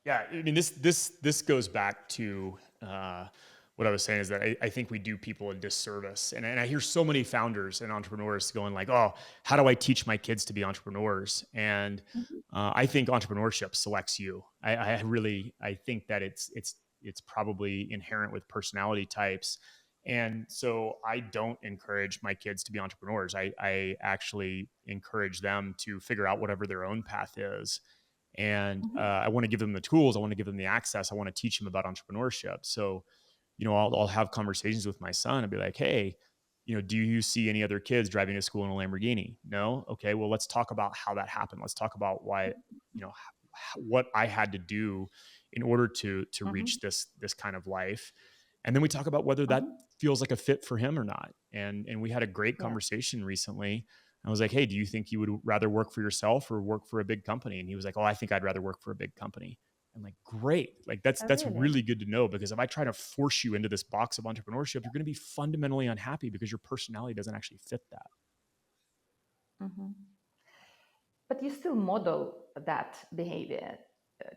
Yeah, I mean, this goes back to what I was saying is that I think we do people a disservice, and I hear so many founders and entrepreneurs going like, "Oh, how do I teach my kids to be entrepreneurs?" And Mhm. I think entrepreneurship selects you. I think that it's probably inherent with personality types, and so I don't encourage my kids to be entrepreneurs. I actually encourage them to figure out whatever their own path is, and Mhm. I want to give them the tools. I want to give them the access. I want to teach them about entrepreneurship. So, I'll have conversations with my son and be like, "Hey, do you see any other kids driving to school in a Lamborghini? No? Okay, well, let's talk about how that happened. Let's talk about why, what I had to do in order to reach Mhm. this kind of life." And then we talk about whether that Mhm. feels like a fit for him or not. And we had a great Yeah. conversation recently. I was like, "Hey, do you think you would rather work for yourself or work for a big company?" And he was like, "Oh, I think I'd rather work for a big company." I'm like, "Great. Like Oh, that's really? really good to know because if I try to force you into this box of entrepreneurship, you're going to be fundamentally unhappy because your personality doesn't actually fit that." Mhm. But you still model that behavior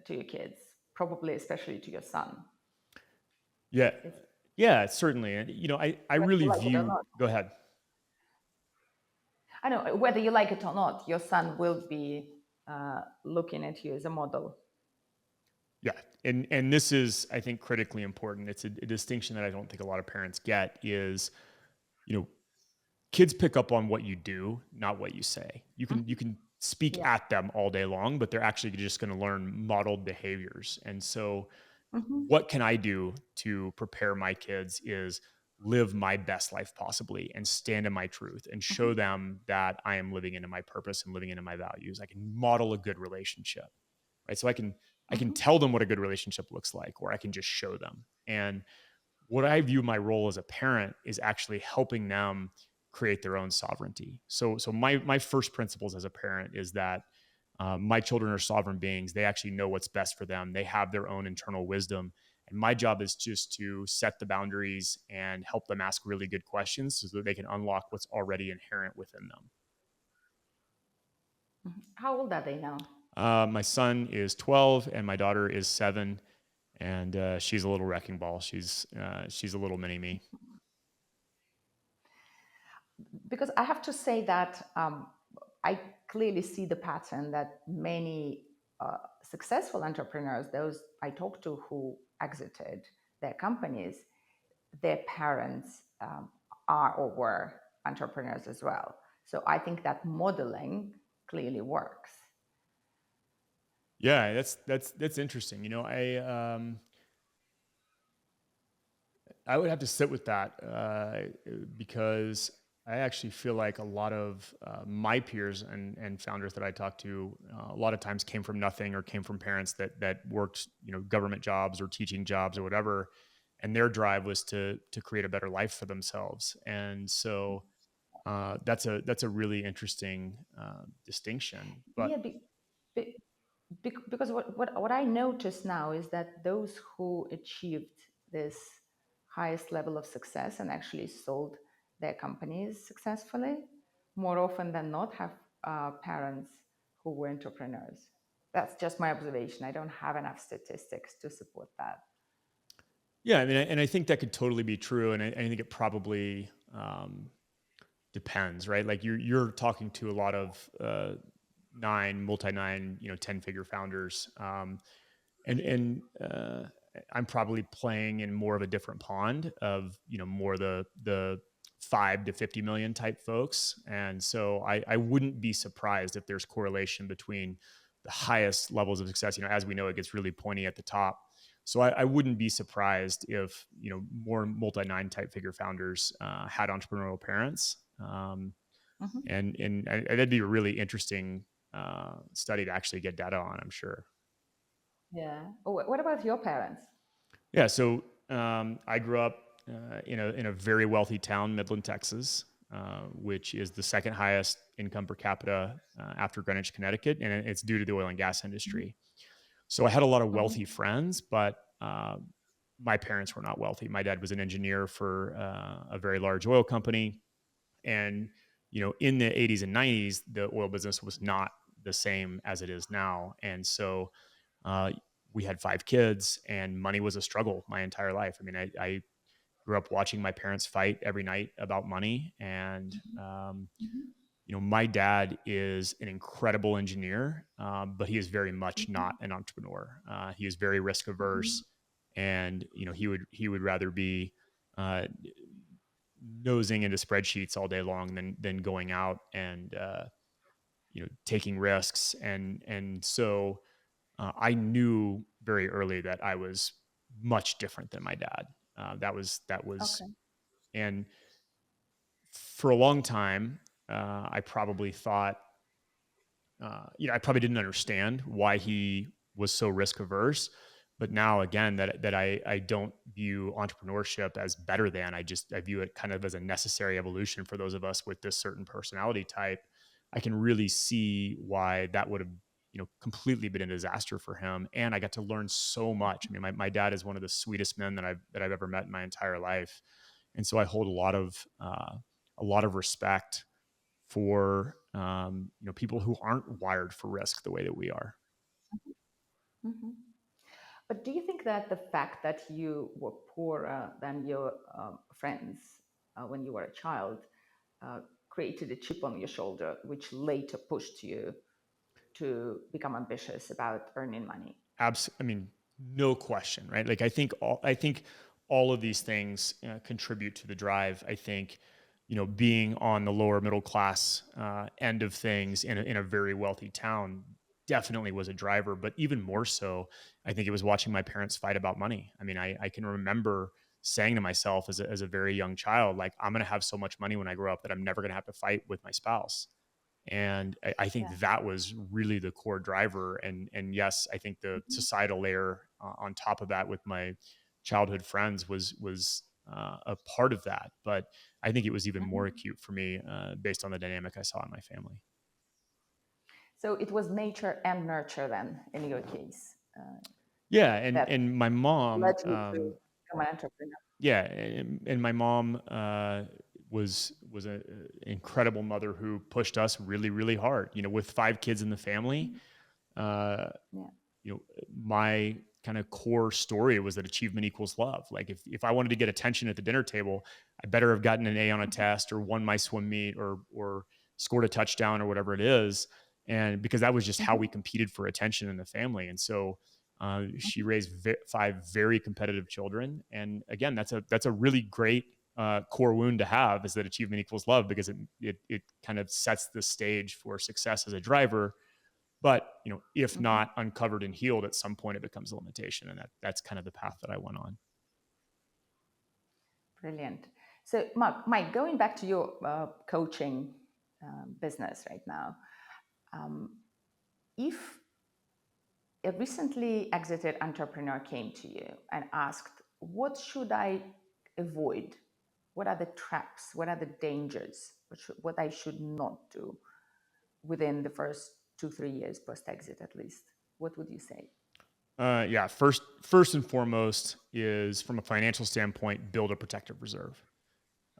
to your kids, probably especially to your son. Yeah. It's Yeah, certainly. And I whether you really like it or view not. go ahead. I know whether you like it or not, your son will be looking at you as a model. Yeah. And this is I think critically important. It's a distinction that I don't think a lot of parents get is, you know, kids pick up on what you do, not what you say. You can speak Yeah. at them all day long, but they're actually just going to learn modeled behaviors. And so Hmm. what can I do to prepare my kids is live my best life possibly and stand in my truth and show Hmm. them that I am living into my purpose and living into my values. I can model a good relationship, right? So I can Hmm. tell them what a good relationship looks like, or I can just show them. And what I view my role as a parent is actually helping them create their own sovereignty. So my first principles as a parent is that my children are sovereign beings. They actually know what's best for them. They have their own internal wisdom, and my job is just to set the boundaries and help them ask really good questions so that they can unlock what's already inherent within them. How old are they now? My son is 12 and my daughter is 7, and she's a little wrecking ball. She's a little mini me. Because I have to say that I clearly see the pattern that many successful entrepreneurs, those I talk to who exited their companies, their parents are or were entrepreneurs as well. So I think that modeling clearly works. Yeah, that's interesting. I would have to sit with that because I actually feel like a lot of my peers and founders that I talk to a lot of times came from nothing or came from parents that worked government jobs or teaching jobs or whatever, and their drive was to create a better life for themselves. And so that's a really interesting distinction. But Yeah, be, because what I notice now is that those who achieved this highest level of success and actually sold their companies successfully, more often than not, have parents who were entrepreneurs. That's just my observation. I don't have enough statistics to support that. yeah, I mean, and I think that could totally be true, and I think it probably depends, right? Like you're talking to a lot of multi nine, 10-figure founders, and I'm probably playing in more of a different pond of more the 5 to 50 million type folks, and so I wouldn't be surprised if there's correlation between the highest levels of success. As we know, it gets really pointy at the top. So I wouldn't be surprised if more multi nine type figure founders had entrepreneurial parents, Mhm. and that'd be a really interesting study to actually get data on. I'm sure. Yeah. Oh, what about your parents? Yeah. So I grew up in a very wealthy town, Midland, Texas, which is the second highest income per capita after Greenwich, Connecticut, and it's due to the oil and gas Mhm. industry. So I had a lot of wealthy Mhm. friends, but my parents were not wealthy. My dad was an engineer for a very large oil company, and in the 80s and 90s, the oil business was not the same as it is now, and so uh, we had 5 kids, and money was a struggle my entire life. I mean, I grew up watching my parents fight every night about money, and Mhm. my dad is an incredible engineer, but he is very much not Mhm. an entrepreneur. He is very risk Mhm. averse, and he would rather be uh, nosing into spreadsheets all day long than going out and taking risks. And so I knew very early that I was much different than my dad. That was, Okay. and for a long time, I probably thought, I probably didn't understand why he was so risk averse. But now again, that I don't view entrepreneurship as better than. I view it kind of as a necessary evolution for those of us with this certain personality type. I can really see why that would have, completely been a disaster for him. And I got to learn so much. I mean, my dad is one of the sweetest men that I've ever met in my entire life. And so I hold a lot of respect for people who aren't wired for risk the way that we are. Mhm. But do you think that the fact that you were poorer than your friends when you were a child uh, created a chip on your shoulder, which later pushed you to become ambitious about earning money? I mean, no question, right? Like I think all of these things contribute to the drive. I think, being on the lower middle class end of things in a very wealthy town definitely was a driver. But even more so, I think it was watching my parents fight about money. I mean, I can remember saying to myself as a very young child, like, I'm going to have so much money when I grow up that I'm never going to have to fight with my spouse. And I think Yeah. that was really the core driver. And yes, I think the Mhm. societal layer on top of that with my childhood friends was a part of that. But I think it was even more Mhm. acute for me based on the dynamic I saw in my family. So it was nature and nurture then, in your case, Yeah, and that and my mom, led you to become an entrepreneur. yeah, and my mom was an incredible mother who pushed us really, really hard. With 5 kids in the family, Mhm. uh, Yeah. my kind of core story was that achievement equals love. Like if I wanted to get attention at the dinner table, I better have gotten an A on a Mhm. test or won my swim meet or scored a touchdown or whatever it is. And because that was just how we Mhm. competed for attention in the family. And so she Mhm. raised 5 very competitive children. And again, that's a really great core wound to have, is that achievement equals love, because it kind of sets the stage for success as a driver. But, if Mhm. not uncovered and healed, at some point it becomes a limitation. And that's kind of the path that I went on. Brilliant. So, Mike, going back to your coaching business right now, if a recently exited entrepreneur came to you and asked, what should I avoid? What are the traps? What are the dangers? What I should not do within the first 2, 3 years post exit, at least? What would you say? Yeah. First and foremost is, from a financial standpoint, build a protective reserve.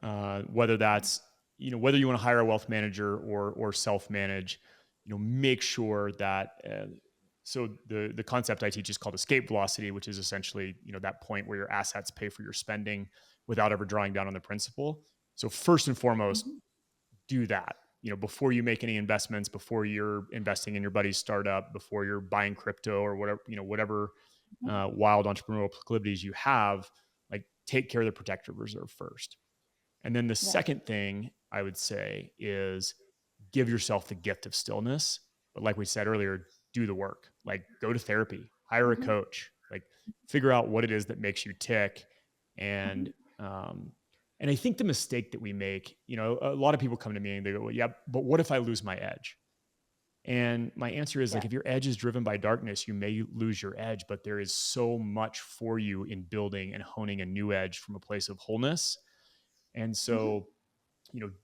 Whether that's, whether you want to hire a wealth manager or self manage, make sure that. So the concept I teach is called escape velocity, which is essentially, that point where your assets pay for your spending without ever drawing down on the principal. So first and foremost, Hmm. do that. Before you make any investments, before you're investing in your buddy's startup, before you're buying crypto or whatever, whatever wild entrepreneurial proclivities you have, like, take care of the protective reserve first. And then the Yeah. second thing I would say is, give yourself the gift of stillness. But like we said earlier, do the work. Like, go to therapy, hire a Hmm. coach, like, figure out what it is that makes you tick. Hmm. And and I think the mistake that we make, a lot of people come to me and they go, well, yeah, but what if I lose my edge? And my answer is, like, Yeah. if your edge is driven by darkness, you may lose your edge, but there is so much for you in building and honing a new edge from a place of wholeness. And Hmm. so,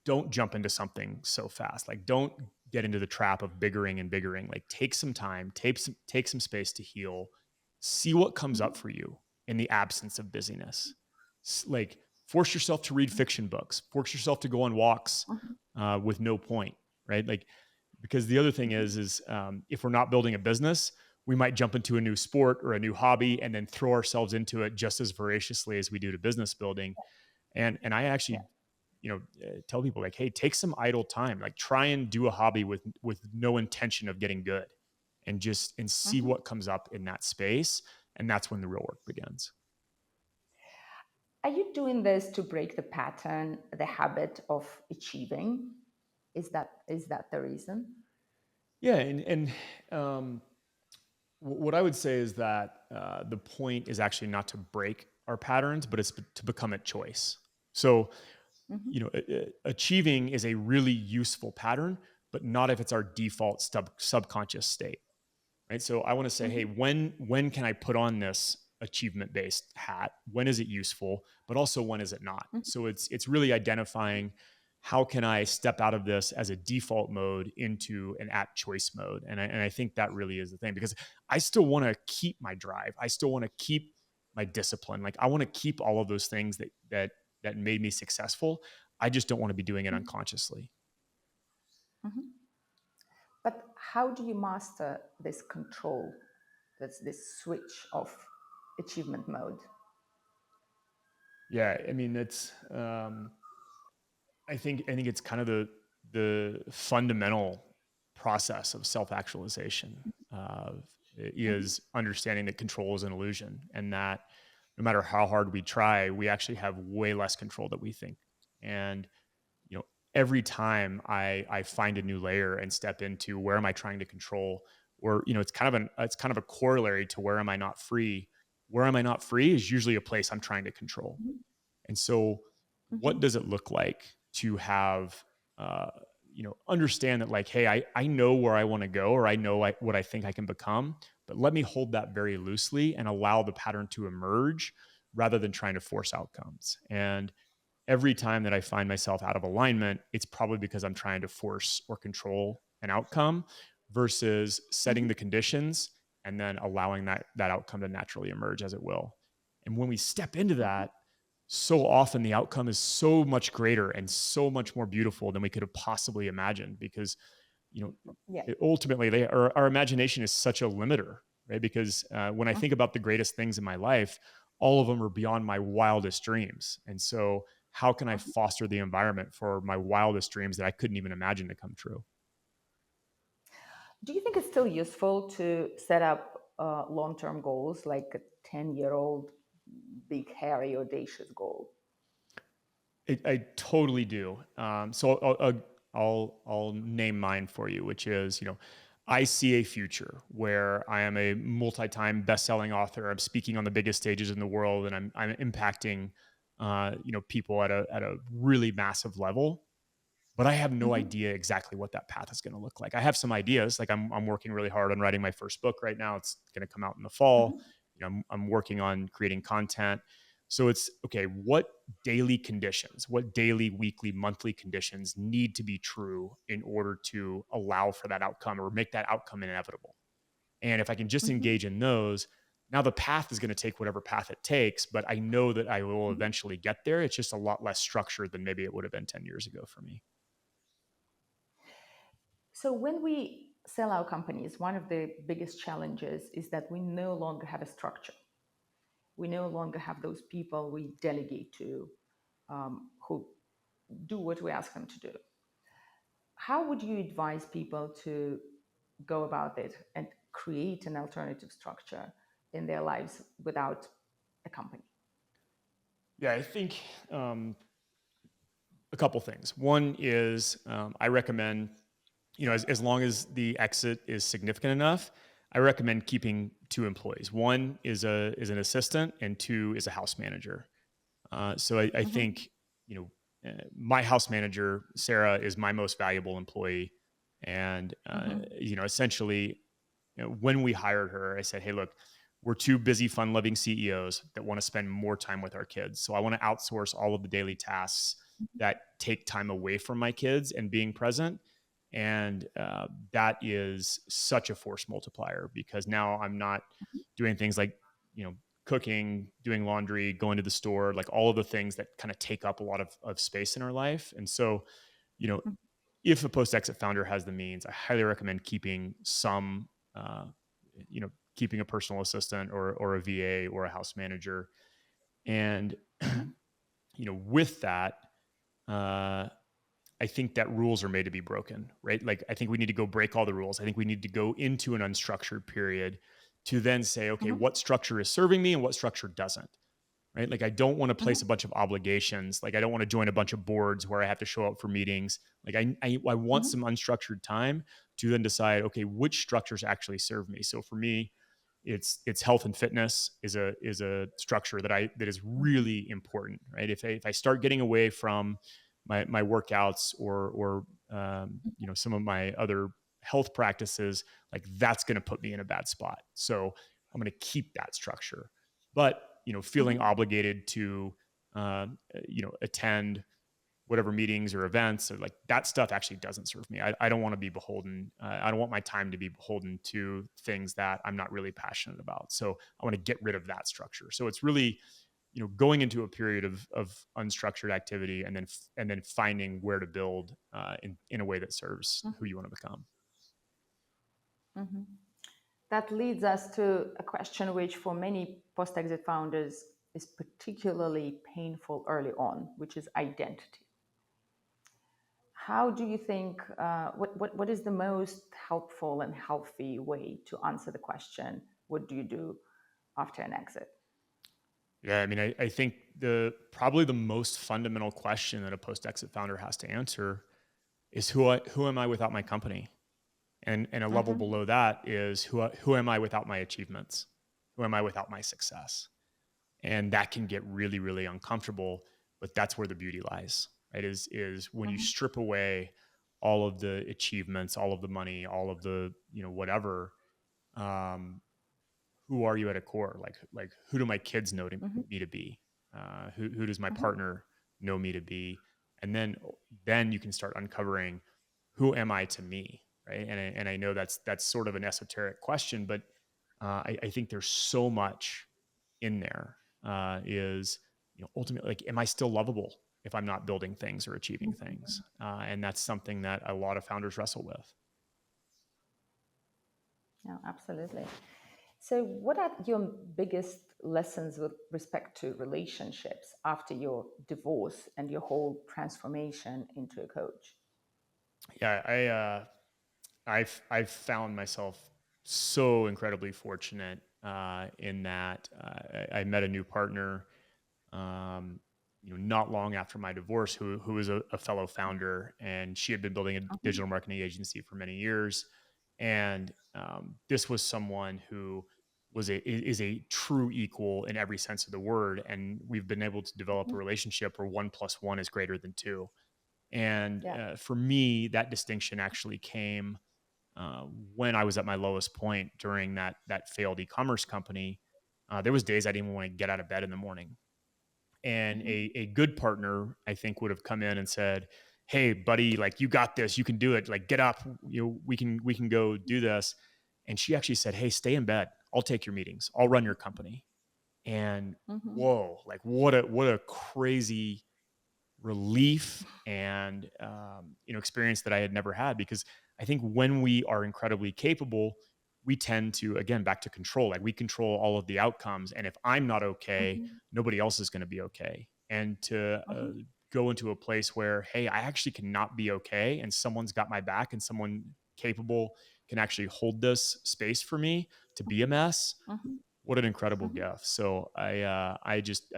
don't jump into something so fast. Like, don't get into the trap of biggering and biggering. Like, take some time, take some space to heal, see what comes up Hmm. for you in the absence of busyness. Like, force yourself to read fiction books, force yourself to go on walks Hmm. with no point, right? Like, because the other thing is if we're not building a business, we might jump into a new sport or a new hobby and then throw ourselves into it just as voraciously as we do to business building. And I Yeah. actually, tell people, like, hey, take some idle time, like, try and do a hobby with no intention of getting good, and see Hmm. what comes up in that space. And that's when the real work begins. Are you doing this to break the pattern, the habit of achieving? Is that the reason? Yeah. And um, what I would say is that the point is actually not to break our patterns, but it's to become a choice. So, Hmm. achieving is a really useful pattern, but not if it's our default subconscious state. right? So I want to say, hey, Mhm. when can I put on this achievement based hat? When is it useful? But also when is it not? Mhm. So it's really identifying how can I step out of this as a default mode into an at choice mode, and I think that really is the thing, because I still want to keep my drive. I still want to keep my discipline. Like I want to keep all of those things that made me successful. I just don't want to be doing it Mhm. unconsciously. Mhm. But how do you master this control? That's this switch of achievement mode. Yeah, I mean it's I think it's kind of the fundamental process of self-actualization Mhm. is understanding that control is an illusion, and that no matter how hard we try, we actually have way less control that we think. And you know, every time I find a new layer and step into where am I trying to control, or it's kind of a corollary to where am I not free. Where am I not free is usually a place I'm trying to control. Mhm. And so, what Mhm. does it look like to have, understand that, like, hey, I know where I want to go, or I know what I think I can become, but let me hold that very loosely and allow the pattern to emerge rather than trying to force outcomes. And every time that I find myself out of alignment, it's probably because I'm trying to force or control an outcome versus setting Mhm. the conditions and then allowing that outcome to naturally emerge as it will. And when we step into Mhm. that, so often the outcome is so much greater and so much more beautiful than we could have possibly imagined, because you know Yeah. ultimately our imagination is such a limiter, right? Because when I think Mhm. about the greatest things in my life, all of them are beyond my wildest dreams. And so how can I Mhm. foster the environment for my wildest dreams that I couldn't even imagine to come true? Do you think it's still useful to set up long-term goals, like a 10-year-old big, hairy, audacious goal? I totally do. So I'll name mine for you, which is, I see a future where I am a multi-time best-selling author. I'm speaking on the biggest stages in the world, and I'm impacting, people at a really massive level. But I have no Mhm. idea exactly what that path is going to look like. I have some ideas. Like I'm working really hard on writing my first book right now. It's going to come out in the fall. Mhm. I'm working on creating content. So it's okay. What daily conditions, what daily, weekly, monthly conditions need to be true in order to allow for that outcome or make that outcome inevitable? And if I can just Mhm. engage in those, now the path is going to take whatever path it takes, but I know that I will Mhm. eventually get there. It's just a lot less structured than maybe it would have been 10 years ago for me. So when we sell our companies, one of the biggest challenges is that we no longer have a structure. We no longer have those people we delegate to, who do what we ask them to do. How would you advise people to go about it and create an alternative structure in their lives without a company? Yeah, I think a couple things. One is I recommend, as long as the exit is significant enough, I recommend keeping two employees. One is an assistant, and two is a house manager. So I Mhm. think my house manager Sarah is my most valuable employee, and Mhm. essentially, when we hired her, I said, "Hey, look, we're two busy, fun-loving CEOs that want to spend more time with our kids. So I want to outsource all of the daily tasks that take time away from my kids and being present." And that is such a force multiplier, because now I'm not doing things like, cooking, doing laundry, going to the store, like all of the things that kind of take up a lot of space in our life. And so, you know, if a post exit founder has the means, I highly recommend keeping some, keeping a personal assistant or a VA or a house manager. And, Mhm. with that, uh, I think that rules are made to be broken, right? Like, I think we need to go break all the rules. I think we need to go into an unstructured period to then say, okay, Mhm. what structure is serving me and what structure doesn't, right? Like, I don't want to place a Mhm. bunch of obligations. Like, I don't want to join a bunch of boards where I have to show up for meetings. Like, I want some Mhm. unstructured time to then decide, okay, which structures actually serve me. So for me, it's health and fitness is a structure that is Mhm. really important, right? If I start getting away from my workouts or some of my other health practices, like that's going to put me in a bad spot. So I'm going to keep that structure. But, feeling Mhm. obligated to, attend whatever meetings or events or like that stuff actually doesn't serve me. I don't want to be beholden. I don't want my time to be beholden to things that I'm not really passionate about. So I want to get rid of that structure. So it's really, going into a period of unstructured activity and then finding where to build in a way that serves who you want to become. That leads us to a question which, for many post exit founders, is particularly painful early on, which is identity. How do you think, what is the most helpful and healthy way to answer the question, what do you do after an exit? Yeah, I mean, I think probably the most fundamental question that a post exit founder has to answer is who am I without my company? And a level Mm-hmm. below that is who am I without my achievements? Who am I without my success? And that can get really, really uncomfortable, but that's where the beauty lies, right? Is when you Mm-hmm. strip away all of the achievements, all of the money, all of the, whatever, um, who are you at a core? Like who do my kids know me to be? Who does my Mm-hmm. partner know me to be? And then you can start uncovering who am I to me, right? And I know that's sort of an esoteric question, but I think there's so much in there. Is ultimately, like, am I still lovable if I'm not building things or achieving things? And that's something that a lot of founders wrestle with. Yeah, absolutely. So, what are your biggest lessons with respect to relationships after your divorce and your whole transformation into a coach? Yeah, I've found myself so incredibly fortunate in that I met a new partner, um, not long after my divorce, who was a fellow founder, and she had been building a digital marketing agency for many years, and this was someone who is a true equal in every sense of the word, and we've been able to develop a relationship where 1 plus 1 is greater than 2. And Yeah. for me, that distinction actually came when I was at my lowest point during that failed e-commerce company. There was days I didn't even want to get out of bed in the morning, and a good partner, I think, would have come in and said, "Hey, buddy, like you got this, you can do it. Like get up, we can go do this." And she actually said, "Hey, stay in bed. I'll take your meetings. I'll run your company." And whoa, like what a crazy relief and experience that I had never had, because I think when we are incredibly capable, we tend to, again, back to control, like we control all of the outcomes, and if I'm not okay, nobody else is going to be okay. And to go into a place where, hey, I actually cannot be okay, and someone's got my back, and someone capable can actually hold this space for me to be a mess. What an incredible gift. So I just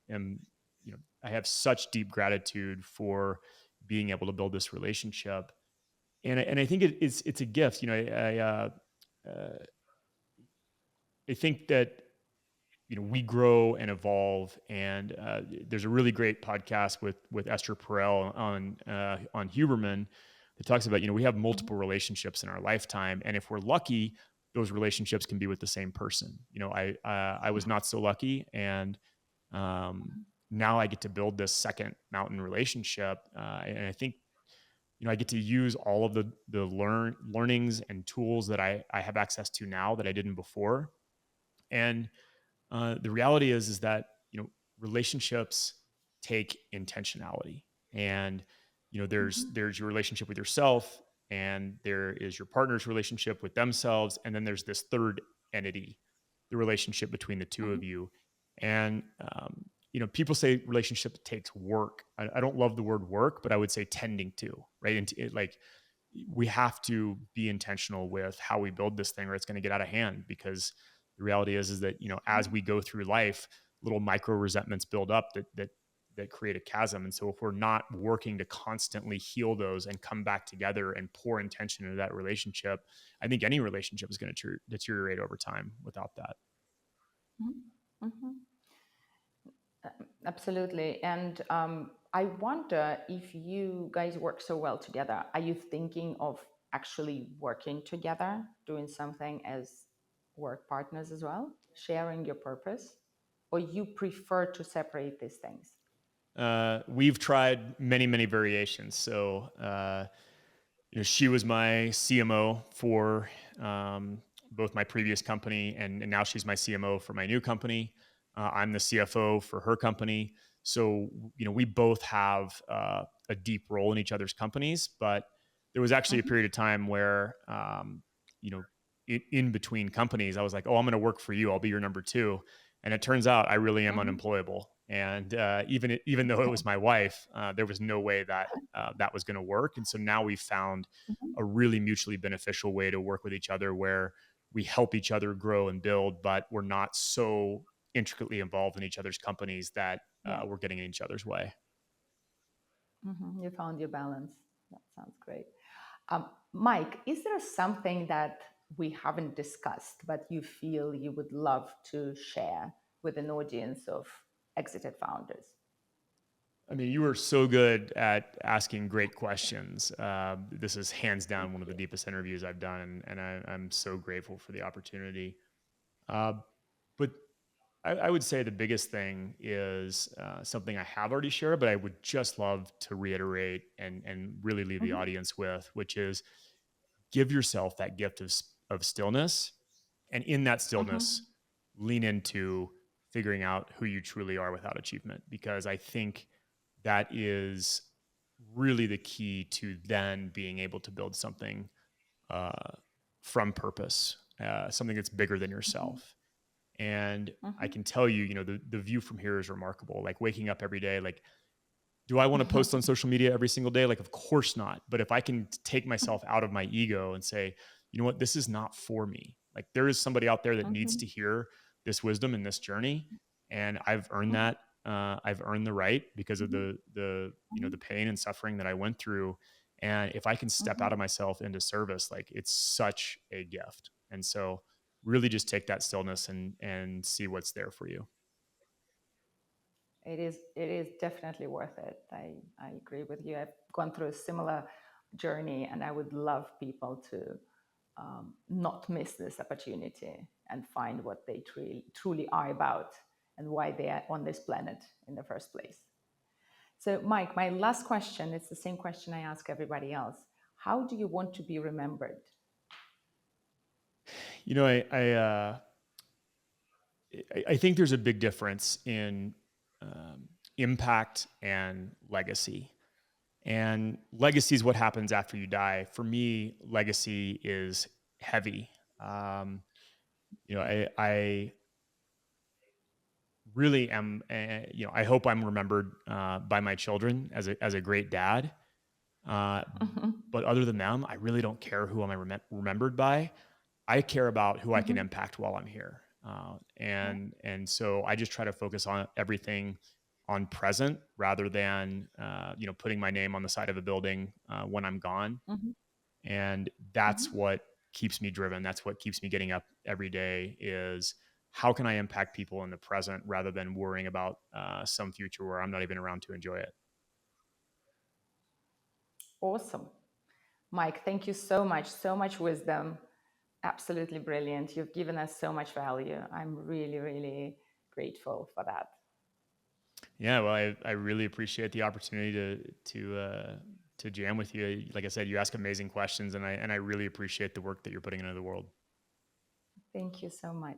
am, I have such deep gratitude for being able to build this relationship. And I think it's a gift. Uh, I think that, we grow and evolve. And there's a really great podcast with Esther Perel on Huberman that talks about, we have multiple relationships in our lifetime, and if we're lucky, those relationships can be with the same person. I was not so lucky, and um, now I get to build this second mountain relationship, and I think, I get to use all of the learnings and tools that I have access to now that I didn't before. And the reality is that, relationships take intentionality, and there's your relationship with yourself, and there is your partner's relationship with themselves, and then there's this third entity, the relationship between the two of you. And people say relationship takes work. I don't love the word work, but I would say tending to, right? And like, we have to be intentional with how we build this thing, or it's going to get out of hand, because the reality is that, as we go through life, little micro resentments build up that create a chasm. And so if we're not working to constantly heal those and come back together and pour intention into that relationship, I think any relationship is going to deteriorate over time without that. Absolutely. And I wonder, if you guys work so well together, are you thinking of actually working together, doing something as work partners as well, sharing your purpose, or you prefer to separate these things? We've tried many variations. So, she was my CMO for both my previous company, and now she's my CMO for my new company. I'm the CFO for her company. So, we both have a deep role in each other's companies. But there was actually a Mhm, period of time where, you know, in between companies, I was like, "Oh, I'm going to work for you. I'll be your number two." And it turns out I really am mhm. unemployable. And even though it was my wife, there was no way that that was going to work. And so now we found Mhm. a really mutually beneficial way to work with each other, where we help each other grow and build, but we're not so intricately involved in each other's companies that Yeah. we're getting in each other's way. You found your balance. That sounds great. Mike, is there something that we haven't discussed but you feel you would love to share with an audience of exited founders? I mean, you were so good at asking great questions. This is hands Thank down one of the you. deepest interviews I've done, and I'm so grateful for the opportunity. Uh, but I would say the biggest thing is something I have already shared, but I would just love to reiterate and really leave the Mhm, audience with, which is give yourself that gift of stillness, and in that stillness, mhm. lean into figuring out who you truly are without achievement, because I think that is really the key to then being able to build something uh, from purpose, something that's bigger than Mhm, yourself. And I mhm. can tell you, the view from here is remarkable. Like waking up every day, like, do I want to post on social media every single day? Like, of course not. But if I can take myself out of my ego and say, you know what, this is not for me. Like, there is somebody out there that needs Mhm, to hear this wisdom and this journey, and I've earned mhm, that. I've earned the right because of mhm, the mhm, pain and suffering that I went through. And if I can step out of mhm. myself into service, like, it's such a gift. And so, really, just take that stillness and see what's there for you. It is definitely worth it. I agree with you. I've gone through a similar journey, and I would love people to not miss this opportunity and find what they truly are about and why they are on this planet in the first place. So, Mike, my last question, it's the same question I ask everybody else. How do you want to be remembered? You know, I think there's a big difference in impact and legacy. And legacy is what happens after you die. For me, legacy is heavy. Um, I really am. I hope I'm remembered by my children as a great dad. Uh, but other than them, I really don't care who am I remembered by. I care about who I can Mhm. impact while I'm here. Yeah. And so I just try to focus on everything on present rather than putting my name on the side of a building when I'm gone. Mhm. And that's Mhm. what keeps me driven. That's what keeps me getting up every day, is how can I impact people in the present rather than worrying about some future where I'm not even around to enjoy it. Awesome. Mike, thank you so much. So much wisdom. Absolutely brilliant. You've given us so much value. I'm really, really grateful for that. Yeah, well, I really appreciate the opportunity to jam with you. Like I said, you ask amazing questions, and I really appreciate the work that you're putting into the world. Thank you so much.